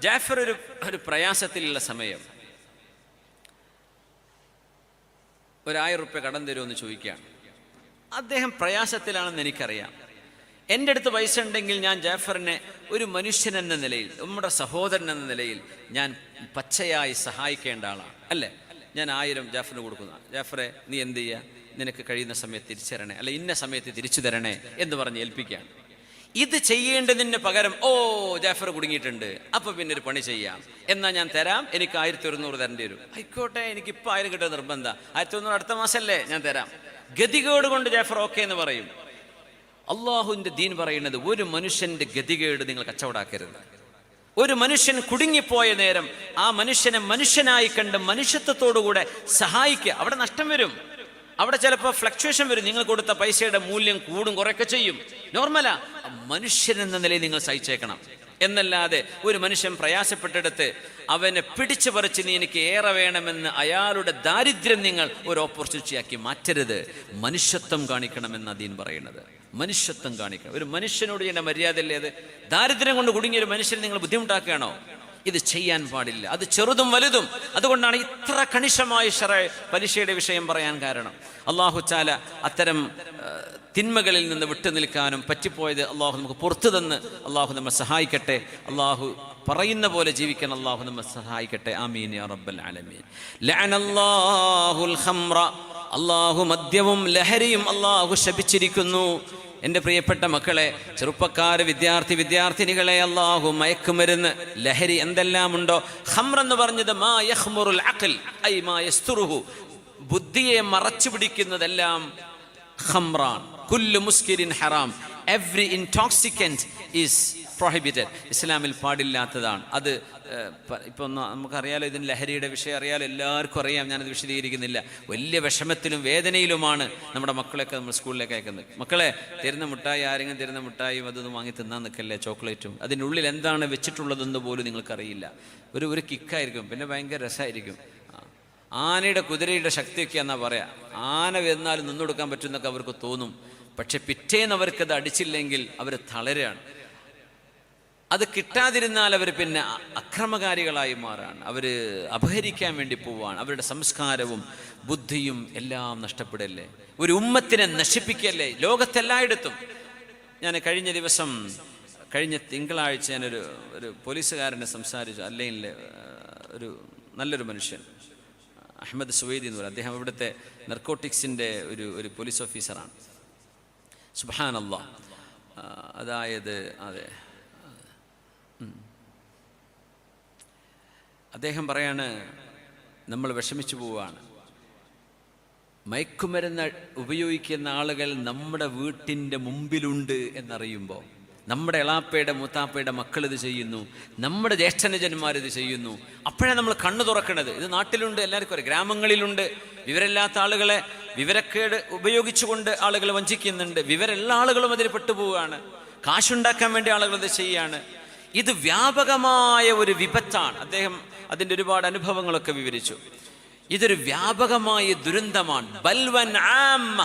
ജാഫർ ഒരു പ്രയാസത്തിലുള്ള സമയം ₹1000 കടം തരുമെന്ന് ചോദിക്കുകയാണ്. അദ്ദേഹം പ്രയാസത്തിലാണെന്ന് എനിക്കറിയാം. എൻ്റെ അടുത്ത് പൈസ ഉണ്ടെങ്കിൽ ഞാൻ ജാഫറിനെ ഒരു മനുഷ്യൻ എന്ന നിലയിൽ, നമ്മുടെ സഹോദരൻ എന്ന നിലയിൽ ഞാൻ പച്ചയായി സഹായിക്കേണ്ട ആളാണ് അല്ലേ? ഞാൻ 1000 ജാഫറിന് കൊടുക്കുന്ന, ജാഫറെ നീ എന്ത് ചെയ്യുക, നിനക്ക് കഴിയുന്ന സമയത്ത് തിരിച്ചു തരണേ, അല്ല ഇന്ന സമയത്ത് തിരിച്ചു തരണേ എന്ന് പറഞ്ഞ് ഏൽപ്പിക്കുകയാണ്. ഇത് ചെയ്യേണ്ടതിന് പകരം ജാഫർ കുടുങ്ങിയിട്ടുണ്ട്, അപ്പോൾ പിന്നെ ഒരു പണി ചെയ്യാം, എന്നാൽ ഞാൻ തരാം, എനിക്ക് 1100 തരേണ്ടി വരും. ആയിക്കോട്ടെ, എനിക്കിപ്പോൾ 1000 കിട്ടുക നിർബന്ധം, 1100 അടുത്ത മാസമല്ലേ, ഞാൻ തരാം. ഗതികേട് കൊണ്ട് ജാഫർ ഓക്കെ എന്ന് പറയും. അള്ളാഹുവിൻ്റെ ദീൻ പറയുന്നത് ഒരു മനുഷ്യൻ്റെ ഗതികേട് നിങ്ങൾ കച്ചവടാക്കരുത്. ഒരു മനുഷ്യൻ കുടുങ്ങിപ്പോയ നേരം ആ മനുഷ്യനെ മനുഷ്യനായി കണ്ട് മനുഷ്യത്വത്തോടുകൂടെ സഹായിക്കുക. അവിടെ നഷ്ടം വരും, അവിടെ ചിലപ്പോൾ ഫ്ലക്ച്വേഷൻ വരും. നിങ്ങൾ കൊടുത്ത പൈസയുടെ മൂല്യം കൂടും കുറയൊക്കെ ചെയ്യും, നോർമലാ. മനുഷ്യൻ എന്ന നിലയിൽ നിങ്ങൾ സഹിച്ചേക്കണം. എന്നല്ലാതെ ഒരു മനുഷ്യൻ പ്രയാസപ്പെട്ടെടുത്ത് അവനെ പിടിച്ചു പറിച്ച് നീ എനിക്ക് ഏറെ വേണമെന്ന് അയാളുടെ ദാരിദ്ര്യം നിങ്ങൾ ഒരു ഓപ്പർച്യൂണിറ്റിയാക്കി മാറ്റരുത്. മനുഷ്യത്വം കാണിക്കണമെന്ന് ദീൻ പറയുന്നത്. മനുഷ്യത്വം കാണിക്കണം. ഒരു മനുഷ്യനോട് ചെയ്യുന്ന മര്യാദയല്ലേ അത്? ദാരിദ്ര്യം കൊണ്ട് കുടുങ്ങിയ ഒരു മനുഷ്യനെ നിങ്ങൾ ബുദ്ധിമുട്ടാക്കുകയാണോ? ഇത് ചെയ്യാൻ പാടില്ല. അത് ചെറുതും വലുതും. അതുകൊണ്ടാണ് ഇത്ര കണിശമായ ശറഅ് പലിശയുടെ വിഷയം പറയാൻ കാരണം. അല്ലാഹു തആല അത്തരം തിന്മകളിൽ നിന്ന് വിട്ടു നിൽക്കാനും പറ്റിപ്പോയത് അള്ളാഹു നമുക്ക് പുറത്തു തന്ന് അള്ളാഹു നമ്മെ സഹായിക്കട്ടെ. അള്ളാഹു പറയുന്ന പോലെ ജീവിക്കാൻ അള്ളാഹു നമ്മെ സഹായിക്കട്ടെ. ആമീൻ യാ റബ്ബൽ ആലമീൻ. ലഅനല്ലാഹുൽ ഖംറ, അള്ളാഹു മദ്യവും ലഹരിയും അള്ളാഹു ശപിച്ചിരിക്കുന്നു. എൻ്റെ പ്രിയപ്പെട്ട മക്കളെ, ചെറുപ്പക്കാർ, വിദ്യാർത്ഥിനികളെ, അള്ളാഹു മയക്കുമരുന്ന്, ലഹരി എന്തെല്ലാം ഉണ്ടോ. ഖംർ എന്ന് പറഞ്ഞത് മാ യഖ്മുറുൽ അഖൽ ഐ മാ യസ്തുറുഹു, ബുദ്ധിയെ മറച്ചു പിടിക്കുന്നതെല്ലാം ഖംറാൻ. കുല്ലു മുസ്കിരിൻ ഹറാം, എവ്രി ഇൻടോക്സിക്കൻറ്റ് ഈസ് പ്രൊഹിബിറ്റഡ്, ഇസ്ലാമിൽ പാടില്ലാത്തതാണ്. അത് ഇപ്പോൾ നമുക്കറിയാലോ, ഇതിന് ലഹരിയുടെ വിഷയം അറിയാലോ, എല്ലാവർക്കും അറിയാം, ഞാനത് വിശദീകരിക്കുന്നില്ല. വലിയ വിഷമത്തിലും വേദനയിലുമാണ് നമ്മുടെ മക്കളെയൊക്കെ നമ്മൾ സ്കൂളിലേക്ക് അയക്കുന്നത്. മക്കളെ, തരുന്ന മിഠായി, ആരെങ്കിലും തരുന്ന മിഠായും അതൊന്നും വാങ്ങി തിന്നാൻ നിൽക്കല്ലേ, ചോക്ലേറ്റും. അതിനുള്ളിൽ എന്താണ് വെച്ചിട്ടുള്ളതെന്ന് പോലും നിങ്ങൾക്കറിയില്ല. ഒരു കിക്കായിരിക്കും, പിന്നെ ഭയങ്കര രസമായിരിക്കും. ആനയുടെ കുതിരയുടെ ശക്തിയൊക്കെ എന്നാ പറയാം. ആന വന്നാലും നിന്നൊടുക്കാൻ പറ്റുമെന്നൊക്കെ അവർക്ക് തോന്നും. പക്ഷെ പിറ്റേന്ന് അവർക്കത് അടിച്ചില്ലെങ്കിൽ അവർ തളരാണ്. അത് കിട്ടാതിരുന്നാൽ അവർ പിന്നെ അക്രമകാരികളായി മാറാണ്. അവർ അപഹരിക്കാൻ വേണ്ടി പോവാണ്. അവരുടെ സംസ്കാരവും ബുദ്ധിയും എല്ലാം നഷ്ടപ്പെടല്ലേ, ഒരു ഉമ്മത്തിനെ നശിപ്പിക്കല്ലേ ലോകത്തെല്ലായിടത്തും. ഞാൻ കഴിഞ്ഞ തിങ്കളാഴ്ച ഞാനൊരു പോലീസുകാരനെ സംസാരിച്ചു. അല്ലെങ്കിൽ ഒരു നല്ലൊരു മനുഷ്യൻ, അഹമ്മദ് സുവൈദി എന്ന് പറയും. അദ്ദേഹം ഇവിടുത്തെ നർക്കോട്ടിക്സിൻ്റെ ഒരു പോലീസ് ഓഫീസറാണ്. സുബ്ഹാനല്ലാഹ്. അതായത് അതെ, അദ്ദേഹം പറയാണ്, നമ്മൾ വിഷമിച്ചു പോവുകയാണ്. മയക്കുമരുന്ന് ഉപയോഗിക്കുന്ന ആളുകൾ നമ്മുടെ വീട്ടിൻ്റെ മുമ്പിലുണ്ട് എന്നറിയുമ്പോൾ, നമ്മുടെ എളാപ്പയുടെ മൂത്താപ്പയുടെ മക്കളിത് ചെയ്യുന്നു, നമ്മുടെ ജ്യേഷ്ഠനുജന്മാരിത് ചെയ്യുന്നു, അപ്പോഴാണ് നമ്മൾ കണ്ണു തുറക്കണത്. ഇത് നാട്ടിലുണ്ട്, എല്ലാവർക്കും അറിയാം. ഗ്രാമങ്ങളിലുണ്ട്. വിവരമില്ലാത്ത ആളുകളെ വിവരക്കേട് ഉപയോഗിച്ചുകൊണ്ട് ആളുകൾ വഞ്ചിക്കുന്നുണ്ട്. വിവരമുള്ള ആളുകളും അതിൽ പെട്ടുപോവുകയാണ്. കാശുണ്ടാക്കാൻ വേണ്ടി ആളുകൾ ഇത് ചെയ്യാണ്. ഇത് വ്യാപകമായ ഒരു വിപത്താണ്. അദ്ദേഹം അതിൻ്റെ ഒരുപാട് അനുഭവങ്ങളൊക്കെ വിവരിച്ചു. ഇതൊരു വ്യാപകമായ ദുരന്തമാണ്. ബൽവൻ ആമ്മ,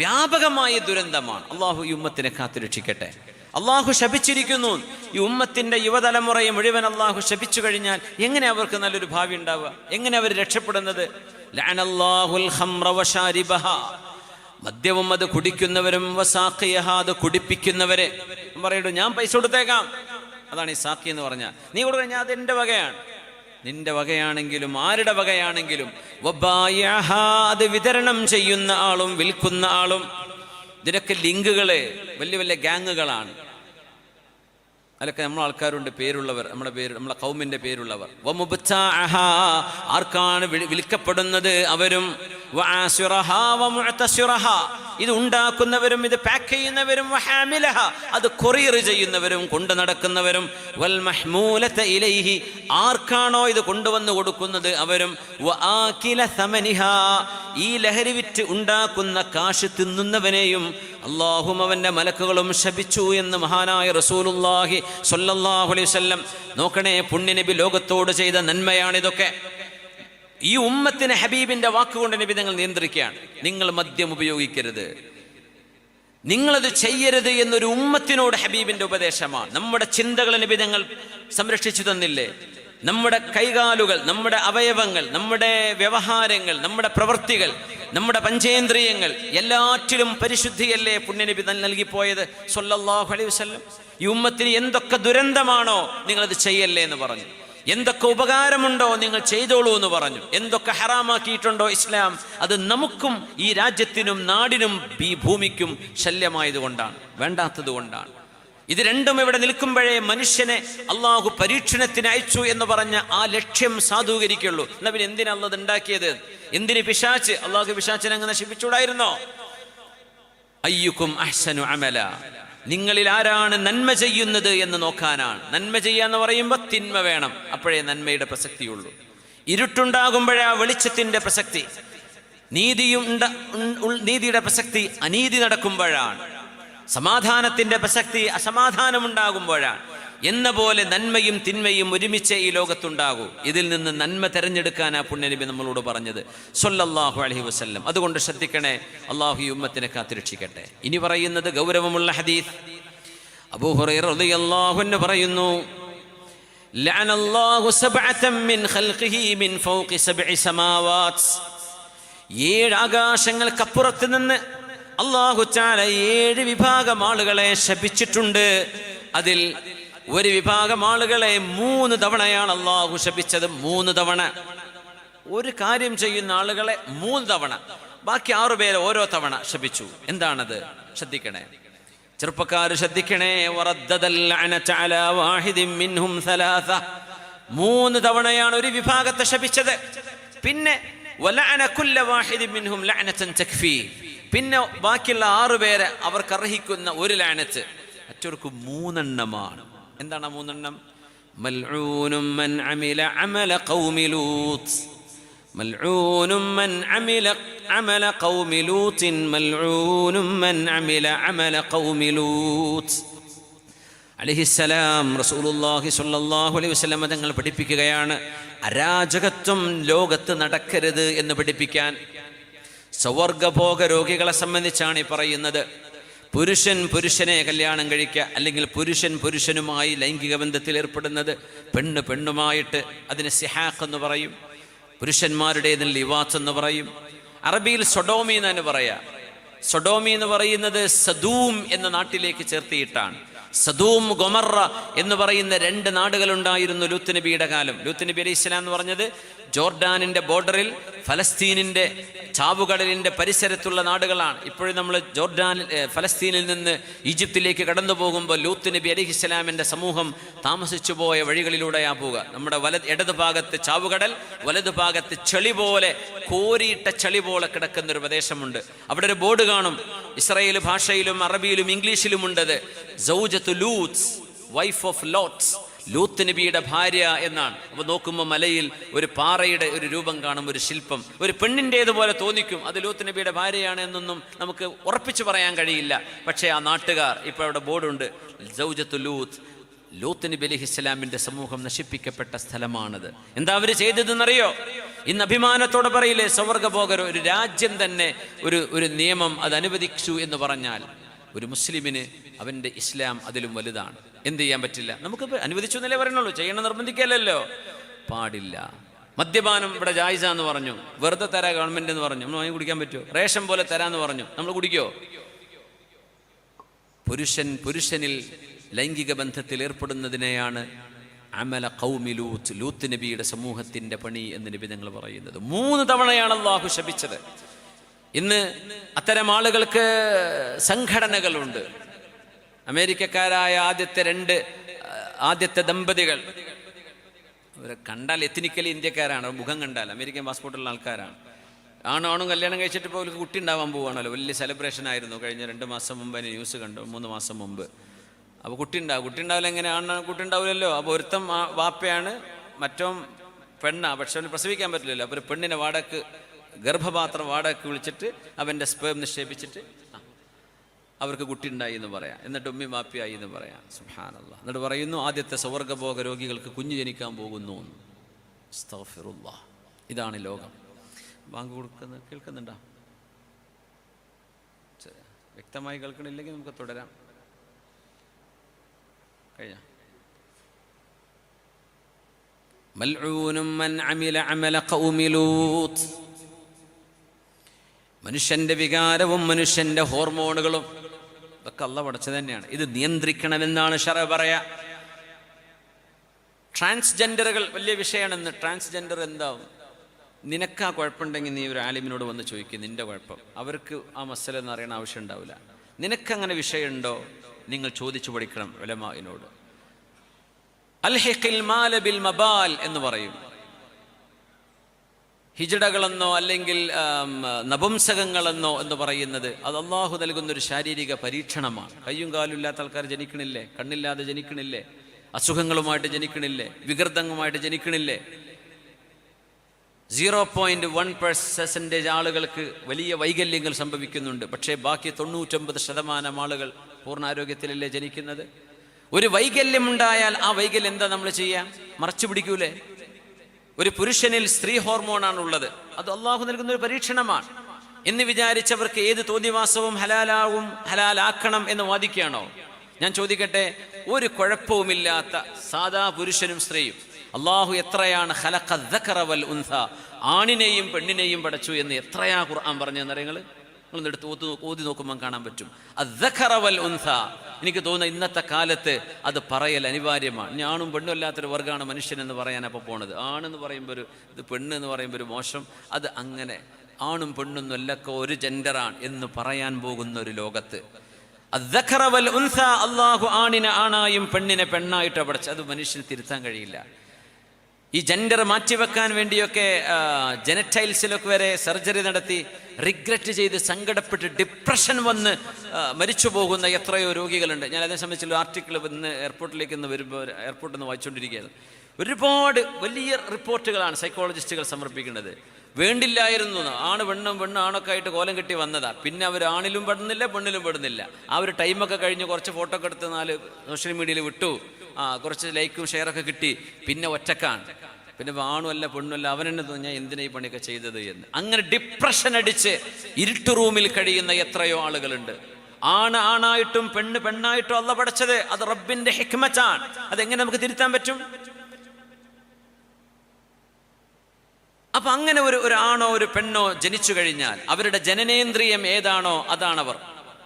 വ്യാപകമായ ദുരന്തമാണ്. അള്ളാഹു ഈ ഉമ്മത്തിനെ കാത്തുരക്ഷിക്കട്ടെ. അള്ളാഹു ശപിച്ചിരിക്കുന്നു. ഈ ഉമ്മത്തിന്റെ യുവതലമുറയെ മുഴുവൻ അള്ളാഹു ശപിച്ചു കഴിഞ്ഞാൽ എങ്ങനെ അവർക്ക് നല്ലൊരു ഭാവി ഉണ്ടാവുക? എങ്ങനെ അവർ രക്ഷപ്പെടുന്നത്? ലഅനല്ലാഹുൽ ഖംറ വശാരിബഹ, മദ്യവും അത് കുടിക്കുന്നവരും, വസാഖിയഹ, അത് കുടിപ്പിക്കുന്നവരെ. പറയൂ, ഞാൻ പൈസ കൊടുത്തേക്കാം, അതാണ് ഈ സാഖി എന്ന് പറഞ്ഞാൽ. നീ കൊടുക്കാൻ, ഞാൻ അതെന്റെ വകയാണ്. നിന്റെ വകയാണെങ്കിലും ആരുടെ വകയാണെങ്കിലും, വബായിഅഹ, അത് വിതരണം ചെയ്യുന്ന ആളും വിൽക്കുന്ന ആളും. ഇതിനൊക്കെ ലിങ്കുകള് വലിയ വലിയ ഗാങ്ങുകളാണ്. അതിലൊക്കെ നമ്മളെ ആൾക്കാരുണ്ട്, പേരുള്ളവർ, നമ്മളെ ഖൗമിന്റെ പേരുള്ളവർ. വമുബ്താഅഹ, ആർക്കാണ് വിൽക്കപ്പെടുന്നത് അവരും. വആസിറഹ വമുഅതസിറഹ, ഇത് ഉണ്ടാക്കുന്നവരും ഇത് പാക്ക് ചെയ്യുന്നവരും. വഹാമിലഹ, അത് കൊറിയർ ചെയ്യുന്നവരും കൊണ്ടു നടക്കുന്നവരും. വൽ മഹ്മൂലത ഇലൈഹി, ആർക്കാണോ ഇത് കൊണ്ടുവന്ന് കൊടുക്കുന്നത് അവരും. വആകില സമനിഹ, ഈ ലഹരി വിറ്റ് ഉണ്ടാക്കുന്ന കാശ് തിന്നുന്നവനെയും അല്ലാഹും അവന്റെ മലക്കുകളും ശപിച്ചു എന്ന് മഹാനായ റസൂലുള്ളാഹി സ്വല്ലല്ലാഹു അലൈഹി വസല്ലം. നോക്കണേ, പുണ്യനബി ലോകത്തോട് ചെയ്ത നന്മയാണിതൊക്കെ. ഈ ഉമ്മത്തിന് ഹബീബിന്റെ വാക്കുകൊണ്ട് നബി തങ്ങൾ നിയന്ത്രിക്കുകയാണ്. നിങ്ങൾ മദ്യം ഉപയോഗിക്കരുത്, നിങ്ങളത് ചെയ്യരുത് എന്നൊരു ഉമ്മത്തിനോട് ഹബീബിന്റെ ഉപദേശമാണ്. നമ്മുടെ ചിന്തകൾ നബി തങ്ങൾ സംരക്ഷിച്ചു തന്നില്ലേ? നമ്മുടെ കൈകാലുകൾ, നമ്മുടെ അവയവങ്ങൾ, നമ്മുടെ വ്യവഹാരങ്ങൾ, നമ്മുടെ പ്രവൃത്തികൾ, നമ്മുടെ പഞ്ചേന്ദ്രിയങ്ങൾ, എല്ലാറ്റിലും പരിശുദ്ധിയല്ലേ പുണ്യനബി നൽകിപ്പോയത് സ്വല്ലല്ലാഹു അലൈഹി വസല്ലം. ഈ ഉമ്മത്തിന് എന്തൊക്കെ ദുരന്തമാണോ നിങ്ങളത് ചെയ്യല്ലേ എന്ന് പറഞ്ഞു. എന്തൊക്കെ ഉപകാരമുണ്ടോ നിങ്ങൾ ചെയ്തോളൂ എന്ന് പറഞ്ഞു. എന്തൊക്കെ ഹറാമാക്കിയിട്ടുണ്ടോ ഇസ്ലാം, അത് നമുക്കും ഈ രാജ്യത്തിനും നാടിനും ഈ ഭൂമിക്കും ശല്യമായതുകൊണ്ടാണ്, വേണ്ടാത്തത് കൊണ്ടാണ്. ഇത് രണ്ടും ഇവിടെ നിൽക്കുമ്പോഴേ മനുഷ്യനെ അള്ളാഹു പരീക്ഷണത്തിന് അയച്ചു എന്ന് പറഞ്ഞ ആ ലക്ഷ്യം സാധൂകരിക്കുള്ളൂ. എന്നാ പിന്നെ എന്തിനാ അള്ളാഹ് ഉണ്ടാക്കിയത്? എന്തിന് പിശാച്ച്? അള്ളാഹു പിശാച്ചിനെ അങ്ങ് നശിപ്പിച്ചൂടായിരുന്നോ? അയ്യുക്കും അഹ്സനു അമല, നിങ്ങളിൽ ആരാണ് നന്മ ചെയ്യുന്നത് എന്ന് നോക്കാനാണ്. നന്മ ചെയ്യാന്ന് പറയുമ്പോൾ തിന്മ വേണം, അപ്പോഴേ നന്മയുടെ പ്രസക്തിയുള്ളൂ. ഇരുട്ടുണ്ടാകുമ്പോഴാ വെളിച്ചത്തിന്റെ പ്രസക്തി. നീതിയുടെ പ്രസക്തി അനീതി നടക്കുമ്പോഴാണ്. സമാധാനത്തിന്റെ പ്രസക്തി അസമാധാനമുണ്ടാകുമ്പോഴാണ്. എന്ന പോലെ നന്മയും തിന്മയും ഒരുമിച്ച് ഈ ലോകത്തുണ്ടാകൂ. ഇതിൽ നിന്ന് നന്മ തെരഞ്ഞെടുക്കാനാ പുണ്യനബി നമ്മളോട് പറഞ്ഞത് സ്വല്ലല്ലാഹു അലൈഹി വസല്ലം. അതുകൊണ്ട് ശ്രദ്ധിക്കണേ, അള്ളാഹു ഈ ഉമ്മത്തിനെ കാത്തുരക്ഷിക്കട്ടെ. ഇനി പറയുന്നത് ഗൗരവമുള്ള ഹദീസ്. അബൂ ഹുറൈറ റളിയല്ലാഹു അൻഹു പറയുന്നു, ലഅനല്ലാഹു സബ്അതൻ മിൻ ഖൽഖിഹി മിൻ ഫൗഖി സബ്ഇ സമാവാത്, 7 ആകാശങ്ങൾക്കപ്പുറത്ത് നിന്ന് അല്ലാഹു തആല 7 വിഭാഗം ആളുകളെ ശപിച്ചിട്ടുണ്ട്. അതിൽ ഒരു വിഭാഗം ആളുകളെ 3 തവണയാണ് അല്ലാഹു ശപിച്ചത്. 3 തവണ. ഒരു കാര്യം ചെയ്യുന്ന ആളുകളെ 3 തവണ, ബാക്കി 6 പേരെ ഓരോ തവണ ശപിച്ചു. എന്താണത്? ശ്രദ്ധിക്കണേ ചെറുപ്പക്കാർ, ശ്രദ്ധിക്കണേ. വറദ്ദദൽ ലഅനത അലാ വാഹിദിൻ മിൻഹും 3 തവണയാണ് ഒരു വിഭാഗത്തെ ശപിച്ചത്. പിന്നെ വലഅന കുല്ല വാഹിദിൻ മിൻഹും ലഅനതൻ തക്ഫി, പിന്നെ ബാക്കിയുള്ള 6 പേരെ അവർക്ക് അർഹിക്കുന്ന ഒരു ലഅനത്ത്, മറ്റവർക്ക് 3 എണ്ണമാണ്. എന്താണ് ആ 3 എണ്ണം? മൽഊനും മൻ അമില അമല ഖൗമി ലൂത്ത്, മൽഊനും മൻ അമില അമല ഖൗമി ലൂത്തിൻ, മൽഊനും മൻ അമില അമല ഖൗമി ലൂത്ത് അലൈഹിസ്സലാം. റസൂലുള്ളാഹി സ്വല്ലല്ലാഹു അലൈഹി വസല്ലം തങ്ങൾ പഠിപ്പിക്കുകയാണ്, അരാജകത്വം ലോകത്ത് നടക്കരുത് എന്ന് പഠിപ്പിക്കാൻ. സ്വവർഗഭോഗ രോഗികളെ സംബന്ധിച്ചാണ് ഈ പറയുന്നത്. പുരുഷൻ പുരുഷനെ കല്യാണം കഴിക്കുക, അല്ലെങ്കിൽ പുരുഷൻ പുരുഷനുമായി ലൈംഗിക ബന്ധത്തിൽ ഏർപ്പെടുന്നത്, പെണ്ണ് പെണ്ണുമായിട്ട്, അതിന് സിഹാഖ് എന്ന് പറയും. പുരുഷന്മാരുടേതിൽ ലിവാത്ത് എന്ന് പറയും. അറബിയിൽ സൊഡോമി എന്നാണ് പറയാ. സൊഡോമി എന്ന് പറയുന്നത് സദൂം എന്ന നാട്ടിലേക്ക് ചേർത്തിയിട്ടാണ്. സദൂം ഗൊമറ എന്ന് പറയുന്ന 2 നാടുകളുണ്ടായിരുന്നു ലൂത്ത് നബിയുടെ കാലം. ലൂത്ത് നബി അലൈഹി ഇസ്ലാം എന്ന് പറഞ്ഞത് ജോർഡാനിൻ്റെ ബോർഡറിൽ ഫലസ്തീനിൻ്റെ ചാവുകടലിൻ്റെ പരിസരത്തുള്ള നാടുകളാണ്. ഇപ്പോഴും നമ്മൾ ഫലസ്തീനിൽ നിന്ന് ഈജിപ്തിലേക്ക് കടന്നു പോകുമ്പോൾ ലൂത്ത് നബി അലൈഹി ഇസ്ലാമിൻ്റെ സമൂഹം താമസിച്ചു പോയ വഴികളിലൂടെയാ പോവുക. നമ്മുടെ ഇടത് ഭാഗത്ത് ചാവുകടൽ, വലതു ഭാഗത്ത് ചെളി പോലെ, കോരിയിട്ട ചെളി പോലെ കിടക്കുന്നൊരു പ്രദേശമുണ്ട്. അവിടെ ഒരു ബോർഡ് കാണും, ഇസ്രായേൽ ഭാഷയിലും അറബിയിലും ഇംഗ്ലീഷിലുമുണ്ടത്. സൗജത്തു ലൂത്ത്, വൈഫ് ഓഫ് ലോട്ട്സ്, ലൂത്ത് നബിയുടെ ഭാര്യ എന്നാണ്. അപ്പോൾ നോക്കുമ്പോൾ മലയിൽ ഒരു പാറയുടെ ഒരു രൂപം കാണും, ഒരു ശില്പം, ഒരു പെണ്ണിൻ്റേതുപോലെ തോന്നിക്കും. അത് ലൂത്ത് നബിയുടെ ഭാര്യയാണ് എന്നൊന്നും നമുക്ക് ഉറപ്പിച്ചു പറയാൻ കഴിയില്ല. പക്ഷേ ആ നാട്ടുകാർ, ഇപ്പോൾ അവിടെ ബോർഡുണ്ട്, സൗജത്തു ലൂത്ത്, ലൂത്ത് നബി അലൈഹി ഇസ്ലാമിൻ്റെ സമൂഹം നശിപ്പിക്കപ്പെട്ട സ്ഥലമാണത്. എന്താ അവർ ചെയ്തതെന്നറിയോ? ഇന്ന് അഭിമാനത്തോടെ പറയില്ലേ, സ്വവർഗഭോഗർ ഒരു രാജ്യം തന്നെ ഒരു നിയമം അത് അനുവദിച്ചു എന്ന് പറഞ്ഞാൽ, ഒരു മുസ്ലിമിന് അവൻ്റെ ഇസ്ലാം അതിലും വലുതാണ്. എന്ത് ചെയ്യാൻ പറ്റില്ല? നമുക്ക് അനുവദിച്ചു എന്നല്ലേ പറയണുള്ളൂ, ചെയ്യണം നിർബന്ധിക്കല്ലോ. പാടില്ല. മദ്യപാനം ഇവിടെ ജായിസ എന്ന് പറഞ്ഞു, വെറുതെ തരാ ഗവൺമെന്റ് എന്ന് പറഞ്ഞു, നമ്മൾ വാങ്ങി കുടിക്കാൻ പറ്റുമോ? റേഷൻ പോലെ തരാന്ന് പറഞ്ഞു, നമ്മൾ കുടിക്കോ? പുരുഷൻ പുരുഷനിൽ ലൈംഗിക ബന്ധത്തിൽ ഏർപ്പെടുന്നതിനെയാണ് അമല ഖൗമി ലൂത്ത്, ലൂത്ത് നബിയുടെ സമൂഹത്തിന്റെ പണി എന്ന് നബി ഞങ്ങൾ പറയുന്നത്. 3 തവണയാണ് അല്ലാഹു ശപിച്ചത്. ഇന്ന് അത്തരം ആളുകൾക്ക് സംഘടനകളുണ്ട്. അമേരിക്കക്കാരായ ആദ്യത്തെ ദമ്പതികൾ, അവരെ കണ്ടാൽ എത്നിക്കലി ഇന്ത്യക്കാരാണ്, മുഖം കണ്ടാൽ അമേരിക്കൻ പാസ്പോർട്ടുള്ള ആൾക്കാരാണ്. ആണും കല്യാണം കഴിച്ചിട്ട് ഇപ്പോൾ അവർക്ക് കുട്ടി ഉണ്ടാവാൻ പോവുകയാണല്ലോ. വലിയ സെലിബ്രേഷൻ ആയിരുന്നു കഴിഞ്ഞ 2 മാസം മുമ്പ്. അതിന് ന്യൂസ് കണ്ടു, 3 മാസം മുമ്പ്. അപ്പോൾ കുട്ടി ഉണ്ടാവില്ല. എങ്ങനെ കുട്ടി ഉണ്ടാവില്ലല്ലോ. അപ്പോൾ ഒരുത്തം വാപ്പയാണ്, മറ്റോ പെണ്ണാ. പക്ഷെ അവന് പ്രസവിക്കാൻ പറ്റില്ലല്ലോ. അപ്പോൾ ഒരു പെണ്ണിനെ ഗർഭപാത്രം വാടകയ്ക്ക് വിളിച്ചിട്ട് അവൻ്റെ സ്പേം നിക്ഷേപിച്ചിട്ട് അവർക്ക് കുട്ടി ഉണ്ടായി എന്ന് പറയാം. എന്നിട്ട് ഉമ്മി മാപ്പിയായി എന്ന് പറയാം. സുബ്ഹാനല്ലാഹ്. എന്നിട്ട് പറയുന്നു, ആദ്യത്തെ സ്വവർഗഭോഗ രോഗികൾക്ക് കുഞ്ഞ് ജനിക്കാൻ പോകുന്നു. അസ്തഗ്ഫിറുല്ലാഹ്. ഇതാണ് ലോകം. ബാങ്ക് കേൾക്കുന്നുണ്ടോ? വ്യക്തമായി കേൾക്കണില്ലെങ്കിൽ നമുക്ക് തുടരാം. കഴിഞ്ഞ മൽഊനും മൻ അമില അമല ഖൗമി ലൂത്ത്. മനുഷ്യന്റെ വികാരവും മനുഷ്യന്റെ ഹോർമോണുകളും ഇതൊക്കെ അല്ലാഹു പഠിച്ചത് തന്നെയാണ്. ഇത് നിയന്ത്രിക്കണമെന്നാണ് ശറഅ് പറയാ. ട്രാൻസ്ജെൻഡറുകൾ വലിയ വിഷയമാണെന്ന്. ട്രാൻസ്ജെൻഡർ എന്താവും? നിനക്കാ കുഴപ്പമുണ്ടെങ്കിൽ നീ ഒരു ആലിമിനോട് വന്ന് ചോദിക്കും നിന്റെ കുഴപ്പം. അവർക്ക് ആ മസല എന്ന് അറിയണ ആവശ്യം ഉണ്ടാവില്ല. നിനക്കങ്ങനെ വിഷയമുണ്ടോ? നിങ്ങൾ ചോദിച്ചു പഠിക്കണം ഉലമാഇനോട്. അൽഹിഖിൽ മാല ബിൽ മബാൽ എന്ന് പറയും. ഹിജടകളെന്നോ അല്ലെങ്കിൽ നപുംസകങ്ങളെന്നോ എന്ന് പറയുന്നത് അത് അള്ളാഹു നൽകുന്നൊരു ശാരീരിക പരീക്ഷണമാണ്. കയ്യും കാലും ഇല്ലാത്ത ആൾക്കാർ ജനിക്കണില്ലേ? കണ്ണില്ലാതെ ജനിക്കണില്ലേ? അസുഖങ്ങളുമായിട്ട് ജനിക്കണില്ലേ? വികൃതങ്ങളുമായിട്ട് ജനിക്കണില്ലേ? 0.1% ആളുകൾക്ക് വലിയ വൈകല്യങ്ങൾ സംഭവിക്കുന്നുണ്ട്. പക്ഷേ ബാക്കി 99% ആളുകൾ പൂർണ്ണാരോഗ്യത്തിലല്ലേ ജനിക്കുന്നത്. ഒരു വൈകല്യമുണ്ടായാൽ ആ വൈകല്യം എന്താ നമ്മൾ ചെയ്യാം? മറച്ചു പിടിക്കൂലേ? ഒരു പുരുഷനിൽ സ്ത്രീ ഹോർമോണാണുള്ളത്. അത് അള്ളാഹു നൽകുന്ന ഒരു പരീക്ഷണമാണ് എന്ന് വിചാരിച്ചവർക്ക് ഏത് തോന്നിവാസവും ഹലാലാക്കണം എന്ന് വാദിക്കുകയാണോ? ഞാൻ ചോദിക്കട്ടെ, ഒരു കുഴപ്പവുമില്ലാത്ത സാധാ പുരുഷനും സ്ത്രീയും അള്ളാഹു എത്രയാണ് ഖലഖ ദക്കറ വൽ ഉൻസ, ആണിനെയും പെണ്ണിനെയും പടച്ചു എന്ന് എത്രയാ ഖുർആൻ പറഞ്ഞെന്നറിയങ്ങൾ? നിങ്ങളെടുത്ത് ഓതി നോക്കുമ്പോൾ കാണാൻ പറ്റും. അദ്ദഖറ വൽ ഉൻസ. എനിക്ക് തോന്നുന്നു ഇന്നത്തെ കാലത്ത് അത് പറയൽ അനിവാര്യമാണ്. ഇനി ആണും പെണ്ണും അല്ലാത്തൊരു വർഗ്ഗമാണ് മനുഷ്യൻ എന്ന് പറയാൻ അപ്പോൾ പോണത്. ആണെന്ന് പറയുമ്പോൾ ഇത് പെണ്ണ് എന്ന് പറയുമ്പോൾ ഒരു മോശം. അത് അങ്ങനെ ആണും പെണ്ണൊന്നും എല്ലൊക്കെ ഒരു ജെൻഡറാണ് എന്ന് പറയാൻ പോകുന്ന ഒരു ലോകത്ത് അദ്ദഖറ വൽ ഉൻസ, അള്ളാഹു ആണിനെ ആണായും പെണ്ണിനെ പെണ്ണായിട്ട് പഠിച്ചു. അത് മനുഷ്യന് തിരുത്താൻ കഴിയില്ല. ഈ ജെൻഡർ മാറ്റിവെക്കാൻ വേണ്ടിയൊക്കെ ജെനറ്റൈൽസിലൊക്കെ വരെ സർജറി നടത്തി റിഗ്രറ്റ് ചെയ്ത് സങ്കടപ്പെട്ട് ഡിപ്രഷൻ വന്ന് മരിച്ചു പോകുന്ന എത്രയോ രോഗികളുണ്ട്. ഞാൻ അതിനെ സംബന്ധിച്ചുള്ള ആർട്ടിക്കിൾ ഇന്ന് എയർപോർട്ടിലേക്ക് വരുമ്പോൾ എയർപോർട്ടിൽ നിന്ന് വായിച്ചുകൊണ്ടിരിക്കുകയായിരുന്നു. ഒരുപാട് വലിയ റിപ്പോർട്ടുകളാണ് സൈക്കോളജിസ്റ്റുകൾ സമർപ്പിക്കുന്നത്. വേണ്ടില്ലായിരുന്നു, ആണ് പെണ്ണ് ആണൊക്കെ ആയിട്ട് കോലം കെട്ടി വന്നതാ, പിന്നെ അവർ ആണിലും പെടുന്നില്ല പെണ്ണിലും പെടുന്നില്ല. ആ ഒരു ടൈമൊക്കെ കഴിഞ്ഞ് കുറച്ച് ഫോട്ടോ ഒക്കെ എടുത്ത് 4 സോഷ്യൽ മീഡിയയിൽ വിട്ടു, കുറച്ച് ലൈക്കും ഷെയറൊക്കെ കിട്ടി, പിന്നെ ഒറ്റക്കാണ്, പിന്നെ ആണുമല്ല പെണ്ണുമല്ല, അവനെന്നെ തോന്നിയാൽ എന്തിനാ ഈ പണിയൊക്കെ ചെയ്തത് എന്ന്. അങ്ങനെ ഡിപ്രഷൻ അടിച്ച് ഇരുട്ട് റൂമിൽ കഴിയുന്ന എത്രയോ ആളുകളുണ്ട്. ആണായിട്ടും പെണ്ണായിട്ടും അല്ല പഠിച്ചത്, അത് റബ്ബിന്റെ ഹിക്മത്താണ്. അതെങ്ങനെ നമുക്ക് തിരുത്താൻ പറ്റും? അപ്പൊ അങ്ങനെ ഒരു ആണോ ഒരു പെണ്ണോ ജനിച്ചു കഴിഞ്ഞാൽ അവരുടെ ജനനേന്ദ്രിയം ഏതാണോ അതാണവർ.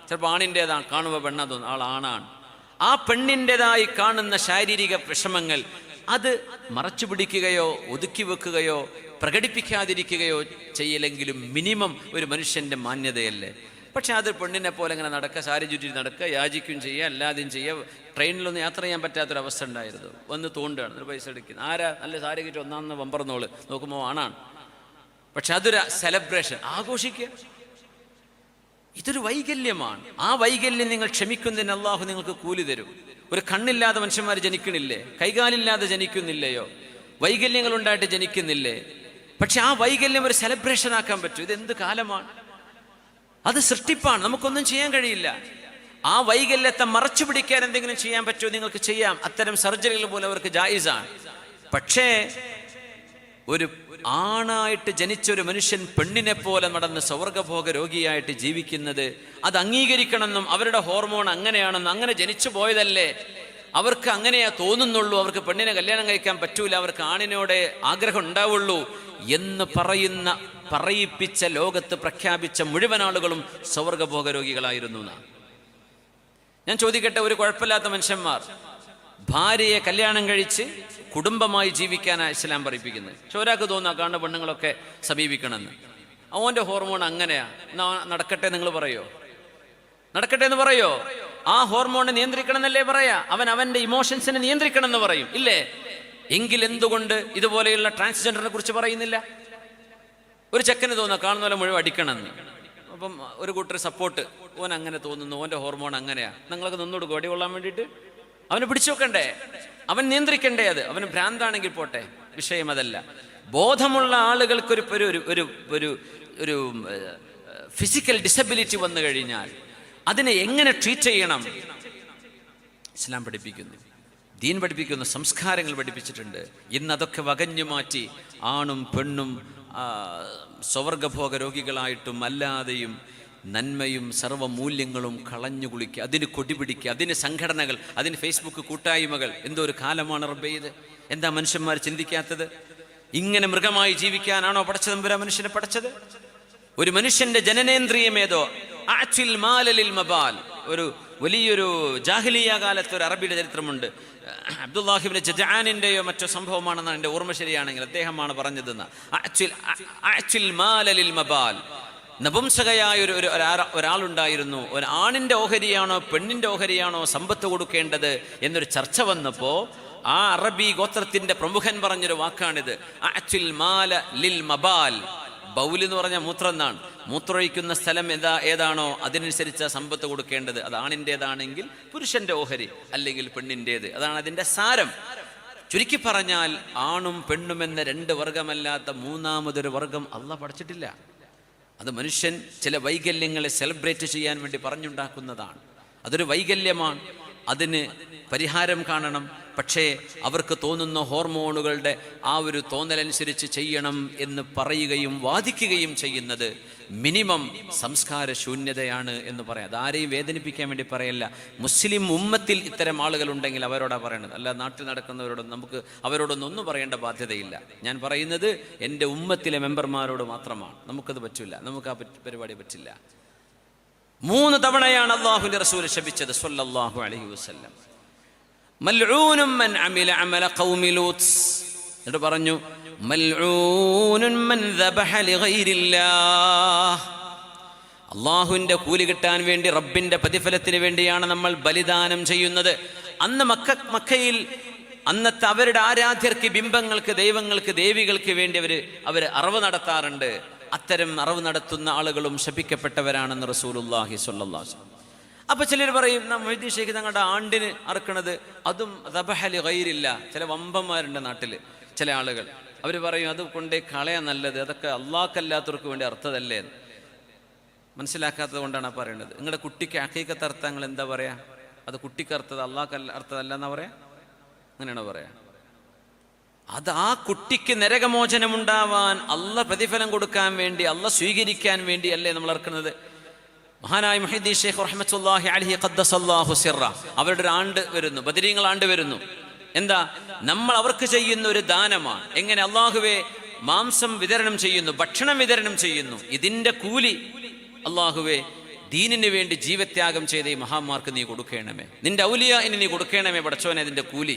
ചിലപ്പോൾ ആണിൻ്റെതാണ് കാണുമ്പോൾ പെണ്ണാ തോന്നുന്നു, ആൾ ആണാണ്. ആ പെണ്ണിൻ്റെതായി കാണുന്ന ശാരീരിക വിഷമങ്ങൾ അത് മറച്ചു പിടിക്കുകയോ ഒതുക്കി വെക്കുകയോ പ്രകടിപ്പിക്കാതിരിക്കുകയോ ചെയ്യില്ലെങ്കിലും മിനിമം ഒരു മനുഷ്യൻ്റെ മാന്യതയല്ലേ. പക്ഷെ അത് പെണ്ണിനെ പോലെ ഇങ്ങനെ നടക്കുക, സാരി ചുറ്റി നടക്കുക, യാചിക്കുകയും ചെയ്യുക, അല്ലാതെയും ചെയ്യുക. ട്രെയിനിലൊന്നും യാത്ര ചെയ്യാൻ പറ്റാത്തൊരവസ്ഥ ഉണ്ടായിരുന്നു. വന്ന് തോണ്ടുകയാണ്, ഒരു പൈസ എടുക്കുന്നത്. ആരാ നല്ല സാരി കിട്ടി ഒന്നാമെന്ന് വമ്പറന്നോള് നോക്കുമ്പോൾ ആണാണ്. പക്ഷെ അതൊരു സെലിബ്രേഷൻ, ആഘോഷിക്കുക. ഇതൊരു വൈകല്യമാണ്. ആ വൈകല്യം നിങ്ങൾ ക്ഷമിക്കുന്നതിന് അള്ളാഹു നിങ്ങൾക്ക് കൂലി തരും. ഒരു കണ്ണില്ലാതെ മനുഷ്യന്മാർ ജനിക്കണില്ലേ? കൈകാലില്ലാതെ ജനിക്കുന്നില്ലയോ? വൈകല്യങ്ങൾ ഉണ്ടായിട്ട് ജനിക്കുന്നില്ലേ? പക്ഷെ ആ വൈകല്യം ഒരു സെലിബ്രേഷൻ ആക്കാൻ പറ്റും. ഇതെന്ത് കാലമാണ്? അത് സൃഷ്ടിപ്പാണ്, നമുക്കൊന്നും ചെയ്യാൻ കഴിയില്ല. ആ വൈകല്യത്തെ മറച്ചു പിടിക്കാൻ എന്തെങ്കിലും ചെയ്യാൻ പറ്റുമോ? നിങ്ങൾക്ക് ചെയ്യാം. അത്തരം സർജറികൾ പോലും അവർക്ക് ജായിസാണ്. പക്ഷേ ഒരു ആണായിട്ട് ജനിച്ചൊരു മനുഷ്യൻ പെണ്ണിനെ പോലെ നടന്ന് സ്വർഗഭോഗ രോഗിയായിട്ട് ജീവിക്കുന്നത് അത് അംഗീകരിക്കണമെന്നും അവരുടെ ഹോർമോൺ അങ്ങനെയാണെന്നും, അങ്ങനെ ജനിച്ചു പോയതല്ലേ, അവർക്ക് അങ്ങനെയാ തോന്നുന്നുള്ളൂ, അവർക്ക് പെണ്ണിനെ കല്യാണം കഴിക്കാൻ പറ്റൂല, അവർക്ക് ആണിനോട് ആഗ്രഹം ഉണ്ടാവുള്ളൂ എന്ന് പറയിപ്പിച്ച ലോകത്ത് പ്രഖ്യാപിച്ച മുഴുവൻ ആളുകളും സ്വർഗഭോഗ രോഗികളായിരുന്നു എന്നാണ്. ഞാൻ ചോദിക്കട്ടെ, ഒരു കുഴപ്പമില്ലാത്ത മനുഷ്യന്മാർ ഭാര്യയെ കല്യാണം കഴിച്ച് കുടുംബമായി ജീവിക്കാനാണ് ഇസ്ലാം പഠിപ്പിക്കുന്നത്. പക്ഷെ ഒരാൾക്ക് തോന്നുക കാണുന്ന പെണ്ണുങ്ങളൊക്കെ സമീപിക്കണമെന്ന്. അവൻ്റെ ഹോർമോൺ അങ്ങനെയാ, നടക്കട്ടെ നിങ്ങൾ പറയോ? നടക്കട്ടെ എന്ന് പറയോ? ആ ഹോർമോണിനെ നിയന്ത്രിക്കണം എന്നല്ലേ പറയാ? അവൻ്റെ ഇമോഷൻസിനെ നിയന്ത്രിക്കണം എന്ന് പറയും, ഇല്ലേ? എങ്കിൽ എന്തുകൊണ്ട് ഇതുപോലെയുള്ള ട്രാൻസ്ജെൻഡറിനെ കുറിച്ച് പറയുന്നില്ല? ഒരു ചെക്കന് തോന്നുക കാണുന്ന പോലെ മുഴുവൻ അടിക്കണമെന്ന്. അപ്പം ഒരു കൂട്ടർ സപ്പോർട്ട്, ഓൻ അങ്ങനെ തോന്നുന്നു, ഓൻ്റെ ഹോർമോൺ അങ്ങനെയാ, നിങ്ങളൊക്കെ നിന്നോട് ഗോടി കൊള്ളാൻ വേണ്ടിയിട്ട് അവനെ പിടിച്ചു വെക്കണ്ടേ? അവൻ നിയന്ത്രിക്കണ്ടേ? അത് അവന് ഭ്രാന്താണെങ്കിൽ പോട്ടെ, വിഷയം അതല്ല. ബോധമുള്ള ആളുകൾക്കൊരു ഒരു ഫിസിക്കൽ ഡിസബിലിറ്റി വന്നു കഴിഞ്ഞാൽ അതിനെ എങ്ങനെ ട്രീറ്റ് ചെയ്യണം ഇസ്ലാം പഠിപ്പിക്കുന്നു, ദീൻ പഠിപ്പിക്കുന്നു, സംസ്കാരങ്ങൾ പഠിപ്പിച്ചിട്ടുണ്ട്. ഇന്ന് അതൊക്കെ വകഞ്ഞു മാറ്റി ആണും പെണ്ണും സ്വർഗഭോഗ രോഗികളായിട്ടും അല്ലാതെയും നന്മയും സർവ്വമൂല്യങ്ങളും കളഞ്ഞു കുളിക്കുക, അതിന് കൊടിപിടിക്കുക, അതിന് സംഘടനകൾ, അതിന് ഫേസ്ബുക്ക് കൂട്ടായ്മകൾ. എന്തോ ഒരു കാലമാണ് റബ്ബേ ഇത്! എന്താ മനുഷ്യന്മാർ ചിന്തിക്കാത്തത്? ഇങ്ങനെ മൃഗമായി ജീവിക്കാനാണോ പടച്ച തമ്പുരാൻ മനുഷ്യനെ പടച്ചത്? ഒരു മനുഷ്യന്റെ ജനനേന്ദ്രിയമേതോ അഅ്തിൽ മാല ലിൽ മബാൽ. ഒരു വലിയൊരു ജാഹിലിയ കാലത്ത് ഒരു അറബിയുടെ ചരിത്രമുണ്ട്. അബ്ദുല്ലാഹിബ്നു ജദ്ആനിന്റെയോ മറ്റോ സംഭവമാണെന്നാണ് എൻ്റെ ഓർമ്മ ശരിയാണെങ്കിൽ, അദ്ദേഹമാണ് പറഞ്ഞതെന്ന്. അഅ്തിൽ മാല ലിൽ മബാൽ. നപുംസകയായ ഒരാളുണ്ടായിരുന്നു. ഒരു ആണിൻ്റെ ഓഹരിയാണോ പെണ്ണിൻ്റെ ഓഹരിയാണോ സമ്പത്ത് കൊടുക്കേണ്ടത് എന്നൊരു ചർച്ച വന്നപ്പോൾ ആ അറബി ഗോത്രത്തിൻ്റെ പ്രമുഖൻ പറഞ്ഞൊരു വാക്കാണിത്, അഅ്തിൽ മാല ലിൽ മബാൽ. ബൗൽ എന്ന് പറഞ്ഞാൽ മൂത്രം എന്നാണ്. മൂത്രമൊഴിക്കുന്ന സ്ഥലം ഏതാണോ അതിനനുസരിച്ച് സമ്പത്ത് കൊടുക്കേണ്ടത്. അത് ആണിൻ്റേതാണെങ്കിൽ പുരുഷൻ്റെ ഓഹരി, അല്ലെങ്കിൽ പെണ്ണിൻ്റേത്. അതാണ് അതിൻ്റെ സാരം. ചുരുക്കി പറഞ്ഞാൽ ആണും പെണ്ണും എന്ന 2 വർഗമല്ലാത്ത മൂന്നാമതൊരു വർഗം അള്ളാഹ് പഠിച്ചിട്ടില്ല. അത് മനുഷ്യൻ ചില വൈകല്യങ്ങളെ സെലിബ്രേറ്റ് ചെയ്യാൻ വേണ്ടി പറഞ്ഞുണ്ടാക്കുന്നതാണ്. അതൊരു വൈകല്യമാണ്, അതിന് പരിഹാരം കാണണം. പക്ഷേ അവർക്ക് തോന്നുന്ന ഹോർമോണുകളുടെ ആ ഒരു തോന്നലനുസരിച്ച് ചെയ്യണം എന്ന് പറയുകയും വാദിക്കുകയും ചെയ്യുന്നത് മിനിമം സംസ്കാര ശൂന്യതയാണ് എന്ന് പറയാം. അതാരെയും വേദനിപ്പിക്കാൻ വേണ്ടി പറയല്ല. മുസ്ലിം ഉമ്മത്തിൽ ഇത്തരം ആളുകൾ ഉണ്ടെങ്കിൽ അവരോടാണ് പറയണത്, അല്ല നാട്ടിൽ നടക്കുന്നവരോടൊന്നും നമുക്ക് അവരോടൊന്നും പറയേണ്ട ബാധ്യതയില്ല. ഞാൻ പറയുന്നത് എൻ്റെ ഉമ്മത്തിലെ മെമ്പർമാരോട് മാത്രമാണ്. നമുക്കത് പറ്റില്ല, നമുക്ക് ആ പരിപാടി പറ്റില്ല. 3 തവണയാണ് അല്ലാഹുവിൻ്റെ റസൂൽ ശപിച്ചത് സ്വല്ലല്ലാഹു അലൈഹി വസല്ലം. മൽഊനും മൻ അമില അമല ഖൗമി ലൂത്ത്. എന്നിട്ട് പറഞ്ഞു മൽഊനും മൻ ദബഹ ലിഗൈരില്ലാഹ്. അല്ലാഹുവിൻ്റെ കൂലി കിട്ടാൻ വേണ്ടി, റബ്ബിൻ്റെ പ്രതിഫലത്തിന് വേണ്ടിയാണ് നമ്മൾ ബലിദാനം ചെയ്യുന്നത്. അന്ന് മക്കയിൽ അന്നത്തെ അവരുടെ ആരാധ്യർക്ക്, ബിംബങ്ങൾക്ക്, ദൈവങ്ങൾക്ക്, ദേവികൾക്ക് വേണ്ടി അവർ അറവ് നടത്താറുണ്ട്. അത്തരം അറവ് നടത്തുന്ന ആളുകളും ശപിക്കപ്പെട്ടവരാണെന്ന് റസൂലുള്ളാഹി സ്വല്ലല്ലാഹു അലൈഹി വസല്ലം. അപ്പൊ ചിലർ പറയും, മൊയ്തീൻ ഷേഖ് തങ്ങളുടെ ആണ്ടിന് അറുക്കണത് അതും ദബഹലി ഗൈരില്ല. ചില വമ്പന്മാരുണ്ട് നാട്ടില്, ചില ആളുകൾ അവർ പറയും അത് കൊണ്ടേ കളയാൻ നല്ലത്, അതൊക്കെ അള്ളാഹ്ക്കല്ലാത്തവർക്ക് വേണ്ടി അർത്ഥതല്ലേ. മനസ്സിലാക്കാത്തത് കൊണ്ടാണ് പറയുന്നത്. നിങ്ങളുടെ കുട്ടിക്ക് അഖീഖത്ത് അർത്ഥങ്ങൾ എന്താ പറയാ? അത് കുട്ടിക്ക് അർത്ഥത്, അള്ളാഹ്ക്ക് അർത്ഥമല്ല എന്നാ പറയാ? അങ്ങനെയാണോ പറയാ? അത് ആ കുട്ടിക്ക് നരകമോചനം ഉണ്ടാവാൻ, അള്ളാഹ് പ്രതിഫലം കൊടുക്കാൻ വേണ്ടി, അള്ളാഹ് സ്വീകരിക്കാൻ വേണ്ടി അല്ലേ നമ്മൾ ഇറക്കുന്നത്. മഹാനായ മുഹീദ്ദീൻ ഷേഖ് റഹ്മത്തുള്ളാഹി അലൈഹി ഖദ്ദസല്ലാഹു സിറ, അവരുടെ ഒരു ആണ്ട് വരുന്നു, ബദരീങ്ങൾ ആണ്ട് വരുന്നു. എന്താ? നമ്മൾ അവർക്ക് ചെയ്യുന്ന ഒരു ദാനമാണ്. എങ്ങനെ? അള്ളാഹുവേ, മാംസം വിതരണം ചെയ്യുന്നു, ഭക്ഷണം വിതരണം ചെയ്യുന്നു, ഇതിന്റെ കൂലി അള്ളാഹുവേ ദീനിന് വേണ്ടി ജീവത്യാഗം ചെയ്ത ഈ മഹാന്മാർക്ക് നീ കൊടുക്കണമേ, നിന്റെ ഔലിയാഇന് നീ കൊടുക്കണമേ പടച്ചോനെ അതിന്റെ കൂലി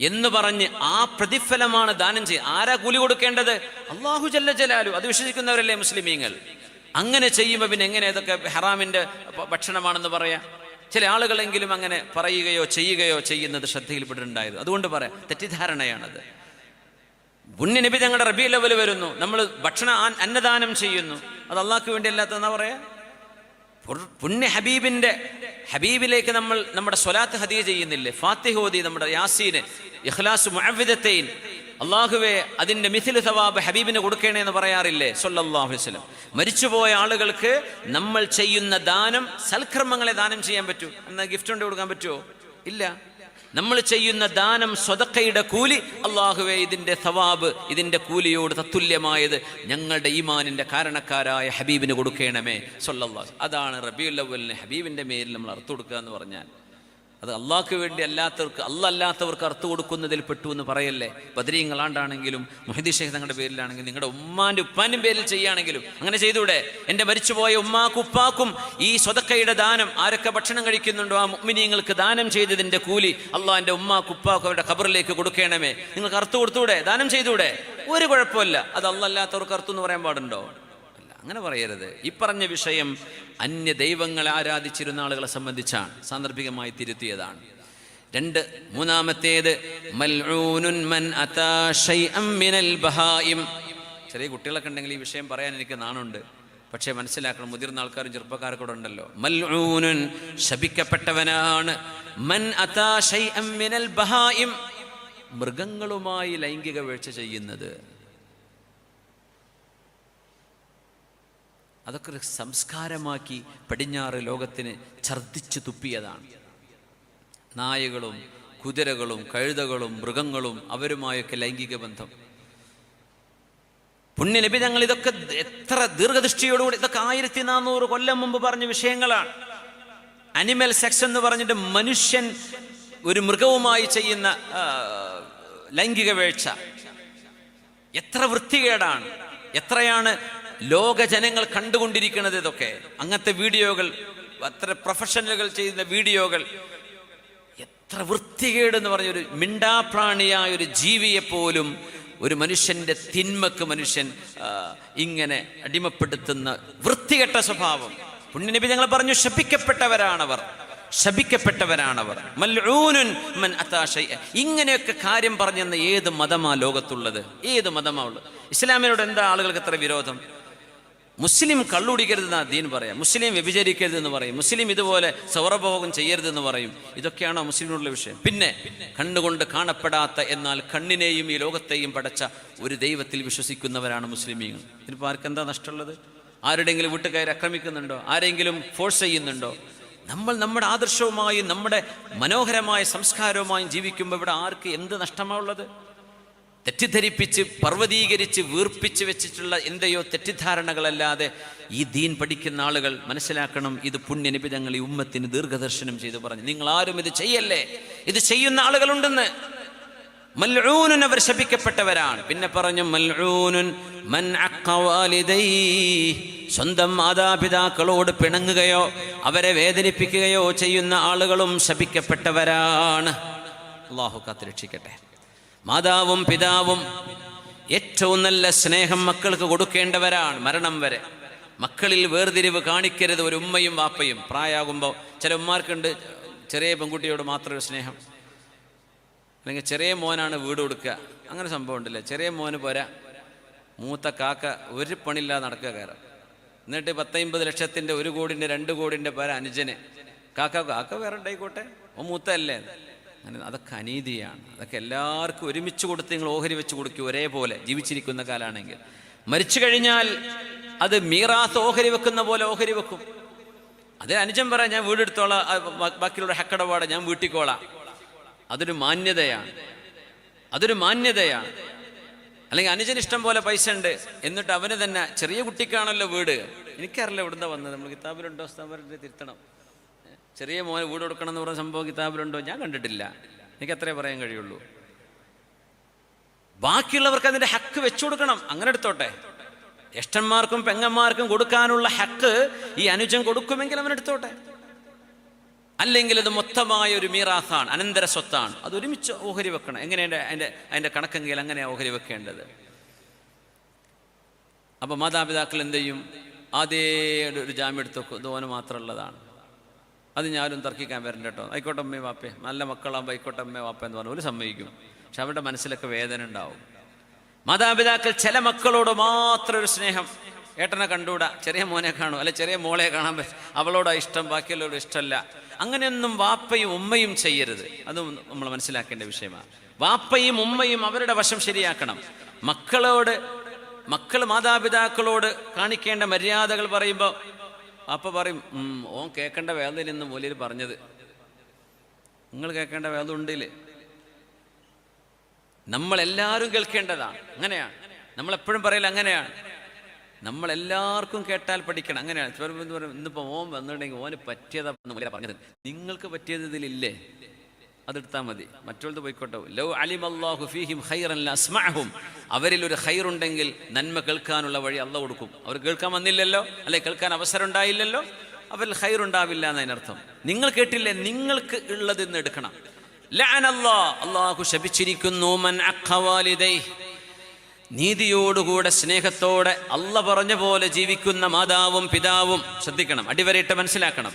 എന്ന് പറഞ്ഞ് ആ പ്രതിഫലമാണ് ദാനം ചെയ്യുക. ആരാ കൂലി കൊടുക്കേണ്ടത്? അള്ളാഹു ജല്ല ജലാലു. അത് വിശ്വസിക്കുന്നവരല്ലേ മുസ്ലിമീങ്ങൾ. അങ്ങനെ ചെയ്യുമ്പോൾ പിന്നെ എങ്ങനെ ഇതൊക്കെ ഹറാമിന്റെ ഭക്ഷണമാണെന്ന് പറയാം? ചില ആളുകളെങ്കിലും അങ്ങനെ പറയുകയോ ചെയ്യുകയോ ചെയ്യുന്നത് ശ്രദ്ധയിൽപ്പെട്ടിട്ടുണ്ടായിരുന്നു. അതുകൊണ്ട് പറയാം, തെറ്റിദ്ധാരണയാണത്. പുണ്യ നബി തങ്ങളുടെ റബീഉൽ അവ്വൽ വരുന്നു, നമ്മൾ അന്നദാനം ചെയ്യുന്നു, അത് അള്ളാഹ്ക്ക് വേണ്ടി അല്ലാത്തതെന്നാ പറയാ? പുണ്യ ഹബീബിലേക്ക് നമ്മൾ നമ്മുടെ സ്വലാത്ത് ഹദിയ ചെയ്യുന്നില്ലേ? ഫാത്തിഹ ഓതി, നമ്മുടെ യാസീന്, ഇഖ്ലാസ്, മുഅവ്വിദത്തൈൻ, അള്ളാഹുവേ അതിന്റെ മിഥിലു സവാബ് ഹബീബിന് കൊടുക്കണേ എന്ന് പറയാറില്ലേ സല്ലല്ലാഹു അലൈഹി വസല്ലം? മരിച്ചുപോയ ആളുകൾക്ക് നമ്മൾ ചെയ്യുന്ന ദാനം, സൽക്കർമ്മങ്ങളെ ദാനം ചെയ്യാൻ പറ്റൂ. എന്നാൽ ഗിഫ്റ്റ് കൊണ്ട് കൊടുക്കാൻ പറ്റുമോ? ഇല്ല. നമ്മൾ ചെയ്യുന്ന ദാനം, സ്വതക്കയുടെ കൂലി, അള്ളാഹുവേ ഇതിന്റെ സവാബ്, ഇതിന്റെ കൂലിയോട് തത്തുല്യമായത് ഞങ്ങളുടെ ഈമാനിന്റെ കാരണക്കാരായ ഹബീബിന് കൊടുക്കണമേ സല്ലല്ലാഹു. അതാണ് റബീഉൽ അവ്വലിന് ഹബീബിന്റെ മേലിൽ നമ്മൾ അർത്ഥം കൊടുക്കുക എന്ന് പറഞ്ഞാൽ. അത് അള്ളാഹ്ക്ക് വേണ്ടി അല്ലാത്തവർക്ക്, അല്ലാത്തവർക്ക് അർത്ഥം കൊടുക്കുന്നതിൽ പെട്ടു എന്ന് പറയല്ലേ. ബദരീങ്ങളാണ്ടാണെങ്കിലും മുഹീദ്ദീൻ ഷേഖ് തങ്ങളുടെ പേരിലാണെങ്കിലും നിങ്ങളുടെ ഉമ്മാന്റെ ഉപ്പാന്റെ പേരിൽ ചെയ്യുകയാണെങ്കിലും അങ്ങനെ ചെയ്തൂടെ? എൻ്റെ മരിച്ചുപോയ ഉമ്മാക്കും ഉപ്പാക്കും ഈ സ്വതക്കയുടെ ദാനം, ആരൊക്കെ ഭക്ഷണം കഴിക്കുന്നുണ്ടോ ആ മുഅ്മിനീങ്ങൾക്ക് ദാനം ചെയ്തതിന്റെ കൂലി അള്ളാഹിന്റെ ഉമ്മാക്കും ഉപ്പാക്കും അവരുടെ ഖബറിലേക്ക് കൊടുക്കണമേ. നിങ്ങൾക്ക് അർത്ഥം കൊടുത്തൂടെ? ദാനം ചെയ്തൂടെ? ഒരു കുഴപ്പമില്ല. അത് അല്ലാത്തവർക്ക് അർത്ഥം എന്ന് പറയാൻ പാടുണ്ടോ? അങ്ങനെ പറയരുത്. ഈ പറഞ്ഞ വിഷയം അന്യ ദൈവങ്ങളെ ആരാധിച്ചിരുന്ന ആളുകളെ സംബന്ധിച്ചാണ്, സാന്ദർഭികമായി തിരുത്തിയതാണ്. മൂന്നാമത്തേത് മൽഊനുൻ മൻ അതാ ശൈഅൻ മിനൽ ബഹായിം. ചെറിയ കുട്ടികളൊക്കെ ഉണ്ടെങ്കിൽ ഈ വിഷയം പറയാൻ എനിക്ക് നാണുണ്ട്, പക്ഷേ മനസ്സിലാക്കണം, മുതിർന്ന ആൾക്കാരും ചെറുപ്പക്കാരൊക്കെ കൂടെ ഉണ്ടല്ലോ. മൽഊനുൻ, ശപിക്കപ്പെട്ടവനാണ്, മൻ അതാ ശൈഅൻ മിനൽ ബഹായിം, മൃഗങ്ങളുമായി ലൈംഗിക വീഴ്ച ചെയ്യുന്നത്. അതൊക്കെ ഒരു സംസ്കാരമാക്കി പടിഞ്ഞാറ് ലോകത്തിന് ഛർദ്ദിച്ചു തുപ്പിയതാണ്. നായകളും കുതിരകളും കഴുതകളും മൃഗങ്ങളും അവരുമായൊക്കെ ലൈംഗിക ബന്ധം. പുണ്യനബി തങ്ങൾ ഇതൊക്കെ എത്ര ദീർഘദൃഷ്ടിയോടുകൂടി, ഇതൊക്കെ 1400 കൊല്ലം മുമ്പ് പറഞ്ഞ വിഷയങ്ങളാണ്. അനിമൽ സെക്സ് എന്ന് പറഞ്ഞിട്ട് മനുഷ്യൻ ഒരു മൃഗവുമായി ചെയ്യുന്ന ലൈംഗിക വീഴ്ച എത്ര വൃത്തികേടാണ്, എത്രയാണ് ലോക ജനങ്ങൾ കണ്ടുകൊണ്ടിരിക്കുന്നത്. ഇതൊക്കെ അങ്ങനത്തെ വീഡിയോകൾ, അത്ര പ്രൊഫഷണലുകൾ ചെയ്യുന്ന വീഡിയോകൾ, എത്ര വൃത്തികേടെന്ന് പറഞ്ഞൊരു മിണ്ടാപ്രാണിയായ ഒരു ജീവിയെപ്പോലും ഒരു മനുഷ്യന്റെ തിന്മക്ക് മനുഷ്യൻ ഇങ്ങനെ അടിമപ്പെടുത്തുന്ന വൃത്തികെട്ട സ്വഭാവം. പുണ്യനബി ഞങ്ങൾ പറഞ്ഞു, ശപിക്കപ്പെട്ടവരാണവർ, ശപിക്കപ്പെട്ടവരാണവർ. മൽഊനുൻ മൻ അതാ ശൈഅൻ. ഇങ്ങനെയൊക്കെ കാര്യം പറഞ്ഞെന്ന ഏത് മതമാ ലോകത്തുള്ളത്? ഏത് മതമാ ഉള്ളത്? ഇസ്ലാമിനോട് എന്താ ആളുകൾക്ക് എത്ര വിരോധം? മുസ്ലിം കള്ളുടിക്കരുതെന്നാ ദീൻ പറയാം, മുസ്ലിം വ്യഭിചരിക്കരുതെന്ന് പറയും, മുസ്ലിം ഇതുപോലെ സൗരഭോഗം ചെയ്യരുതെന്ന് പറയും. ഇതൊക്കെയാണോ മുസ്ലിമിനുള്ള വിഷയം? പിന്നെ കണ്ണുകൊണ്ട് കാണപ്പെടാത്ത എന്നാൽ കണ്ണിനെയും ഈ ലോകത്തെയും പടച്ച ഒരു ദൈവത്തിൽ വിശ്വസിക്കുന്നവരാണ് മുസ്ലിമീങ്ങൾ. ഇതിപ്പോൾ ആർക്കെന്താ നഷ്ടമുള്ളത്? ആരുടെയെങ്കിലും വീട്ടിൽ കയറി ആക്രമിക്കുന്നുണ്ടോ? ആരെങ്കിലും ഫോഴ്സ് ചെയ്യുന്നുണ്ടോ? നമ്മൾ നമ്മുടെ ആദർശവുമായും നമ്മുടെ മനോഹരമായ സംസ്കാരവുമായും ജീവിക്കുമ്പോൾ ഇവിടെ ആർക്ക് എന്ത് നഷ്ടമാണുള്ളത്? തെറ്റിദ്ധരിപ്പിച്ച് പർവ്വതീകരിച്ച് വീർപ്പിച്ച് വെച്ചിട്ടുള്ള എന്തെയോ തെറ്റിദ്ധാരണകളല്ലാതെ ഈ ദീൻ പഠിക്കുന്ന ആളുകൾ മനസ്സിലാക്കണം, ഇത് പുണ്യനബി തങ്ങൾ ഈ ഉമ്മത്തിന് ദീർഘദർശനം ചെയ്ത് പറഞ്ഞു, നിങ്ങൾ ആരും ഇത് ചെയ്യല്ലേ, ഇത് ചെയ്യുന്ന ആളുകളുണ്ടെന്ന്. മൽഊനുൻ, അവർ ശപിക്കപ്പെട്ടവരാണ്. പിന്നെ പറഞ്ഞു മൽഊനുൻ മൻ അഖ്ഖ വാലിദൈഹി, സ്വന്തം മാതാപിതാക്കളോട് പിണങ്ങുകയോ അവരെ വേദനിപ്പിക്കുകയോ ചെയ്യുന്ന ആളുകളും ശപിക്കപ്പെട്ടവരാണ്. അല്ലാഹു കാത്തുരക്ഷിക്കട്ടെ. മാതാവും പിതാവും ഏറ്റവും നല്ല സ്നേഹം മക്കൾക്ക് കൊടുക്കേണ്ടവരാണ് മരണം വരെ. മക്കളിൽ വേർതിരിവ് കാണിക്കരുത് ഒരു ഉമ്മയും വാപ്പയും. പ്രായമാകുമ്പോൾ ചില ഉമ്മാർക്കുണ്ട് ചെറിയ പെൺകുട്ടിയോട് മാത്രം സ്നേഹം, അല്ലെങ്കിൽ ചെറിയ മോനാണ് വീട് കൊടുക്കുക, അങ്ങനെ സംഭവം ഉണ്ടല്ലേ. ചെറിയ മോന് പോരാ, മൂത്ത കാക്ക ഒരു പണിയില്ലാതെ നടക്കുക കയറാം. എന്നിട്ട് 10-50 ലക്ഷത്തിൻ്റെ 1 കോടിൻ്റെ 2 കോടിൻ്റെ പേര അനുജന്. കാക്ക വേറെ ഉണ്ടായിക്കോട്ടെ, ഓ മൂത്തല്ലേ. അങ്ങനെ അതൊക്കെ അനീതിയാണ്. അതൊക്കെ എല്ലാവർക്കും ഒരുമിച്ച് കൊടുത്ത് നിങ്ങൾ ഓഹരി വെച്ച് കൊടുക്കും ഒരേപോലെ ജീവിച്ചിരിക്കുന്ന കാലാണെങ്കിൽ. മരിച്ചു കഴിഞ്ഞാൽ അത് മീറാത്ത് ഓഹരി വെക്കുന്ന പോലെ ഓഹരി വെക്കും. അതേ അനുജൻ പറയാം, ഞാൻ വീടെടുത്തോളാം, ബാക്കിയുള്ള ഹക്കടപാടെ ഞാൻ വീട്ടിക്കോളാം. അതൊരു മാന്യതയാണ്. അല്ലെങ്കിൽ അനുജന് ഇഷ്ടം പോലെ പൈസ ഉണ്ട്, എന്നിട്ട് അവന് തന്നെ ചെറിയ കുട്ടിക്കാണല്ലോ വീട്. എനിക്കറിയില്ല എവിടുന്ന വന്നത്, നമ്മൾ കിതാബിലുണ്ടോ സ്ഥാപനത്തിൽ തിരുത്തണം. ചെറിയ മോനെ വീട് കൊടുക്കണം എന്ന് പറഞ്ഞ സംഭവം കിതാബിലുണ്ടോ? ഞാൻ കണ്ടിട്ടില്ല. എനിക്ക് അത്രേ പറയാൻ കഴിയുള്ളൂ. ബാക്കിയുള്ളവർക്ക് അതിന്റെ ഹക്ക് വെച്ചു കൊടുക്കണം, അങ്ങനെ എടുത്തോട്ടെ. ജ്യേഷ്ഠന്മാർക്കും പെങ്ങന്മാർക്കും കൊടുക്കാനുള്ള ഹക്ക് ഈ അനുജൻ കൊടുക്കുമെങ്കിൽ അവനെടുത്തോട്ടെ. അല്ലെങ്കിൽ അത് മൊത്തമായ ഒരു മീറാത്താണ്, അനന്തര സ്വത്താണ്. അത് ഒരുമിച്ച് ഓഹരി വെക്കണം. എങ്ങനെയാണ് അതിൻ്റെ കണക്കെങ്കിൽ അങ്ങനെയാണ് ഓഹരി വെക്കേണ്ടത്. അപ്പോൾ മാതാപിതാക്കൾ എന്ത് ചെയ്യും? അതേ ഒരു ജാമ്യം എടുത്ത് വെക്കും, ഇതോന് മാത്രമുള്ളതാണ്, അത് ഞാനും തർക്കിക്കാൻ വരണ്ട കേട്ടോ, ആയിക്കോട്ടെ അമ്മേ വാപ്പേ, നല്ല മക്കളാകുമ്പോൾ ആയിക്കോട്ടെ അമ്മേ വാപ്പ എന്ന് പറഞ്ഞ ഒരു സമ്മതിക്കും. പക്ഷെ അവരുടെ മനസ്സിലൊക്കെ വേദന ഉണ്ടാവും. മാതാപിതാക്കൾ ചില മക്കളോട് മാത്രം ഒരു സ്നേഹം, ഏട്ടനെ കണ്ടുകൂടാ, ചെറിയ മോനെ കാണും, അല്ലെ ചെറിയ മോളെ കാണാൻ പറ്റും, അവളോടാ ഇഷ്ടം, ബാക്കിയുള്ളവരോട് ഇഷ്ടമല്ല. അങ്ങനെയൊന്നും വാപ്പയും ഉമ്മയും ചെയ്യരുത്. അതും നമ്മൾ മനസ്സിലാക്കേണ്ട വിഷയമാണ്. വാപ്പയും ഉമ്മയും അവരുടെ വശം ശരിയാക്കണം. മക്കൾ മാതാപിതാക്കളോട് കാണിക്കേണ്ട മര്യാദകൾ പറയുമ്പോൾ വാപ്പ പറയും, ഓൻ കേൾക്കേണ്ട വേദന ഇന്ന് മൂലയിൽ പറഞ്ഞത്, നിങ്ങൾ കേൾക്കേണ്ട വേദന ഉണ്ടില്ലേ? നമ്മളെല്ലാവരും കേൾക്കേണ്ടതാണ്. അങ്ങനെയാണ് നമ്മളെപ്പോഴും പറയല, അങ്ങനെയാണ്. നമ്മളെല്ലാവർക്കും കേട്ടാൽ പഠിക്കണം, അങ്ങനെയാണ്. ഇന്നിപ്പോൾ ഓൻ വന്നിട്ടുണ്ടെങ്കിൽ ഓന് പറ്റിയതാ പറഞ്ഞത്, നിങ്ങൾക്ക് പറ്റിയത് ഇതിലില്ലേ, അതെടുത്താൽ മതി, മറ്റുള്ളത് പോയിക്കോട്ടെ. ലൗ അലിമല്ലാഹു ഫീഹിം ഖൈറൻ ലഅസ്മഅഹും, അവരിൽ ഒരു ഖൈറുണ്ടെങ്കിൽ നന്മ കേൾക്കാനുള്ള വഴി അല്ലാഹു കൊടുക്കും. അവർ കേൾക്കാൻ വന്നില്ലല്ലോ, അല്ലെ കേൾക്കാൻ അവസരം ഉണ്ടായില്ലല്ലോ, അവരിൽ ഖൈറുണ്ടാവില്ല എന്നതിനർത്ഥം. നിങ്ങൾ കേട്ടില്ലേ, നിങ്ങൾക്ക് ഉള്ളത് ഇന്ന് എടുക്കണം. ലഅനല്ലാഹ്, അല്ലാഹു ശപിച്ചിരിക്കുന്നു, മൻ അഖ വാലിദൈഹി, നീതിയോടുകൂടെ സ്നേഹത്തോടെ അല്ല പറഞ്ഞ പോലെ ജീവിക്കുന്ന മാതാവും പിതാവും. ശ്രദ്ധിക്കണം, അടിവരയിട്ട് മനസ്സിലാക്കണം.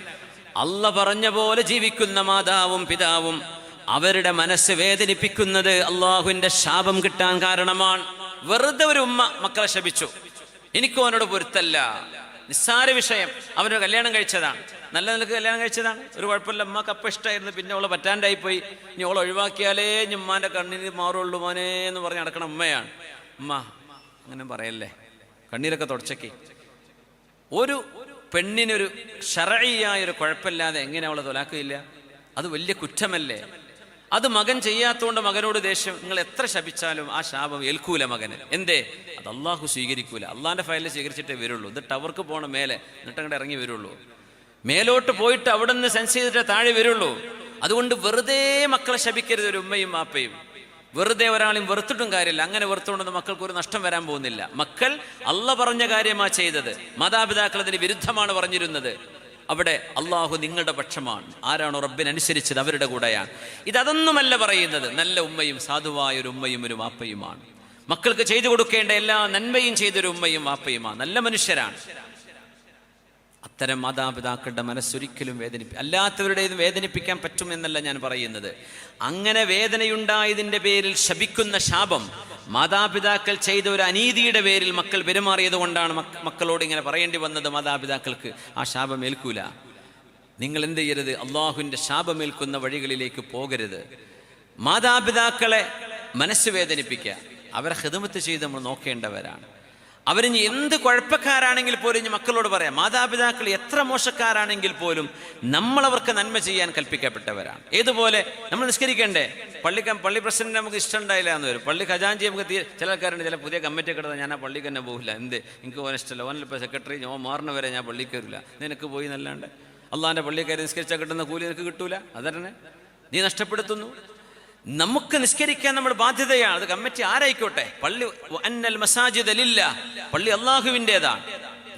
അല്ല പറഞ്ഞ പോലെ ജീവിക്കുന്ന മാതാവും പിതാവും അവരുടെ മനസ്സ് വേദനിപ്പിക്കുന്നത് അള്ളാഹുവിന്റെ ശാപം കിട്ടാൻ കാരണമാണ്. വെറുതെ ഒരു ഉമ്മ മക്കളെ ശപിച്ചു, എനിക്കും അവനോട് പൊരുത്തല്ല, നിസ്സാര വിഷയം, അവനൊരു കല്യാണം കഴിച്ചതാണ്, നല്ല നിലക്ക് കല്യാണം കഴിച്ചതാണ്, ഒരു കുഴപ്പമില്ല, ഉമ്മക്ക് അപ്പം ഇഷ്ടമായിരുന്നു, പിന്നെ അവളെ പറ്റാണ്ടായിപ്പോയി, ഇനി അവളെ ഒഴിവാക്കിയാലേ ഉമ്മാന്റെ കണ്ണീര് മാറുള്ളൂ മോനെ എന്ന് പറഞ്ഞ് നടക്കണ ഉമ്മയാണ്. ഉമ്മ അങ്ങനെ പറയല്ലേ, കണ്ണീരൊക്കെ തുടച്ചക്കി. ഒരു പെണ്ണിനൊരു ശർഈയായൊരു കുഴപ്പമില്ലാതെ എങ്ങനെ അവളെ തൊലാക്കില്ല? അത് വലിയ കുറ്റമല്ലേ? അത് മകൻ ചെയ്യാത്തതുകൊണ്ട് മകനോട് ദേഷ്യം. നിങ്ങൾ എത്ര ശപിച്ചാലും ആ ശാപം ഏൽക്കൂല മകന്. എന്തേ? അത് അള്ളാഹു സ്വീകരിക്കൂല. അള്ളാഹിന്റെ ഫയലിൽ സ്വീകരിച്ചിട്ടേ വരുള്ളൂ. ഇത് ടവർക്ക് പോകണ മേലെ, എന്നിട്ട് അങ്ങോട്ട് ഇറങ്ങി വരുള്ളൂ. മേലോട്ട് പോയിട്ട് അവിടെ നിന്ന് സെൻസ് ചെയ്തിട്ടേ താഴെ വരുള്ളൂ. അതുകൊണ്ട് വെറുതെ മക്കളെ ശപിക്കരുത് ഒരു ഉമ്മയും വാപ്പയും. വെറുതെ ഒരാളെയും വെറുത്തിട്ടും കാര്യമില്ല. അങ്ങനെ വെറുത്തുകൊണ്ടൊന്നും മക്കൾക്ക് ഒരു നഷ്ടം വരാൻ പോകുന്നില്ല. മക്കൾ അള്ള പറഞ്ഞ കാര്യമാണ് ചെയ്തത്, മാതാപിതാക്കൾ അതിന് വിരുദ്ധമാണ് പറഞ്ഞിരുന്നത്. അവിടെ അള്ളാഹു നിങ്ങളുടെ പക്ഷമാണ്. ആരാണോ റബ്ബിനനുസരിച്ചത് അവരുടെ കൂടെയാണ്. ഇതൊന്നുമല്ല പറയുന്നത്. നല്ല ഉമ്മയും സാധുവായ ഒരു ഉമ്മയും ഒരു വാപ്പയുമാണ്. മക്കൾക്ക് ചെയ്തു കൊടുക്കേണ്ട എല്ലാ നന്മയും ചെയ്തൊരു ഉമ്മയും വാപ്പയുമാണ്. നല്ല മനുഷ്യരാണ്. അത്തരം മാതാപിതാക്കളുടെ മനസ്സൊരിക്കലും അല്ലാത്തവരുടേത് വേദനിപ്പിക്കാൻ പറ്റും എന്നല്ല ഞാൻ പറയുന്നത്. അങ്ങനെ വേദനയുണ്ടായതിൻ്റെ പേരിൽ ശപിക്കുന്ന ശാപം മാതാപിതാക്കൾ ചെയ്ത ഒരു അനീതിയുടെ പേരിൽ മക്കൾ പെരുമാറിയത് കൊണ്ടാണ് മക്കളോട് ഇങ്ങനെ പറയേണ്ടി വന്നത്. മാതാപിതാക്കൾക്ക് ആ ശാപം ഏൽക്കൂല. നിങ്ങൾ എന്ത് ചെയ്യരുത്? അള്ളാഹുവിൻ്റെ ശാപമേൽക്കുന്ന വഴികളിലേക്ക് പോകരുത്. മാതാപിതാക്കളെ മനസ്സ് വേദനിപ്പിക്കുക, അവരെ ഖിദ്മത്ത് ചെയ്ത് നമ്മൾ നോക്കേണ്ടവരാണ്. അവരിഞ്ഞ് എന്ത് കുഴപ്പക്കാരാണെങ്കിൽ പോലും ഇനി മക്കളോട് പറയാം, മാതാപിതാക്കൾ എത്ര മോശക്കാരാണെങ്കിൽ പോലും നമ്മളവർക്ക് നന്മ ചെയ്യാൻ കൽപ്പിക്കപ്പെട്ടവരാണ്. ഏതുപോലെ നമ്മൾ നിസ്കരിക്കണ്ടേ? പള്ളി പ്രസിഡന്റ് നമുക്ക് ഇഷ്ടം ഉണ്ടായില്ല എന്ന് വരും. പള്ളി ഖജാൻജി നമുക്ക് ചില ആൾക്കാരുണ്ട്, ചില പുതിയ കമ്മിറ്റി കിടന്നാൽ ഞാൻ ആ പള്ളിക്ക് തന്നെ പോകില്ല. എന്ത്? എനിക്ക് ഓൻ ഇഷ്ടമല്ല, ഓനിപ്പോൾ സെക്രട്ടറി, ഞാൻ മാറുന്ന വരെ ഞാൻ പള്ളിക്ക് വരില്ല. നിനക്ക് പോയി നല്ലാണ്ട് അള്ളാഹിൻ്റെ പള്ളിക്കാരി നിസ്കരിച്ചാൽ കിട്ടുന്ന കൂലി നിനക്ക് കിട്ടൂല. അതന്നെ നീ നഷ്ടപ്പെടുത്തുന്നു. നമുക്ക് നിസ്കരിക്കാൻ നമ്മുടെ ബാധ്യതയാണ്. അത് കമ്മിറ്റി ആരായിക്കോട്ടെ. പള്ളി അന്നൽ മസാജിദ് ലില്ലാഹ്, പള്ളി അള്ളാഹുവിൻ്റെതാണ്.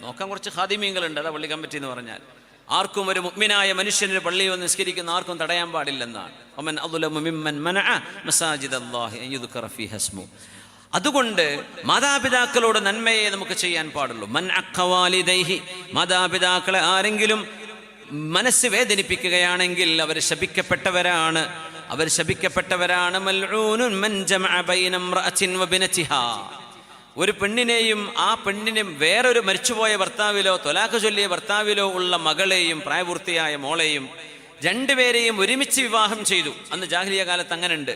നോക്കാൻ കുറച്ച് ഖാദിമീങ്ങളുണ്ട്, അതാ പള്ളി കമ്മിറ്റി എന്ന് പറഞ്ഞാൽ. ആർക്കും ഒരു മുഅ്മിനായ മനുഷ്യന് പള്ളിയിൽ വന്ന് നിസ്കരിക്കുന്ന ആർക്കും തടയാൻ പാടില്ലെന്നാണ്. വമൻ അദ്ലമു മിമ്മൻ മനഅ മസാജിദല്ലാഹി അൻ യുദ്കറ ഫീഹി ഇസ്മു. അതുകൊണ്ട് മാതാപിതാക്കളോട് നന്മയെ നമുക്ക് ചെയ്യാൻ പാടുള്ളൂ. മൻ അഖ വാലിദൈഹി, മാതാപിതാക്കളെ ആരെങ്കിലും മനസ്സ് വേദനിപ്പിക്കുകയാണെങ്കിൽ അവർ ശപിക്കപ്പെട്ടവരാണ്. അവർ ശപിക്കപ്പെട്ടവരാണ്. മൽഊനുൻ മൻ ജമഅ ബൈന ഇംറഅത്തിൻ വബിനതിഹാ, ഒരു പെണ്ണിനെയും ആ പെണ്ണിനും വേറൊരു മരിച്ചുപോയ ഭർത്താവിലോ ത്വലാഖ് ചൊല്ലിയ ഭർത്താവിലോ ഉള്ള മകളെയും പ്രായപൂർത്തിയായ മോളെയും രണ്ടുപേരെയും ഒരുമിച്ച് വിവാഹം ചെയ്തു. അന്ന് ജാഹിലിയ കാലത്ത് അങ്ങനെ ഉണ്ട്.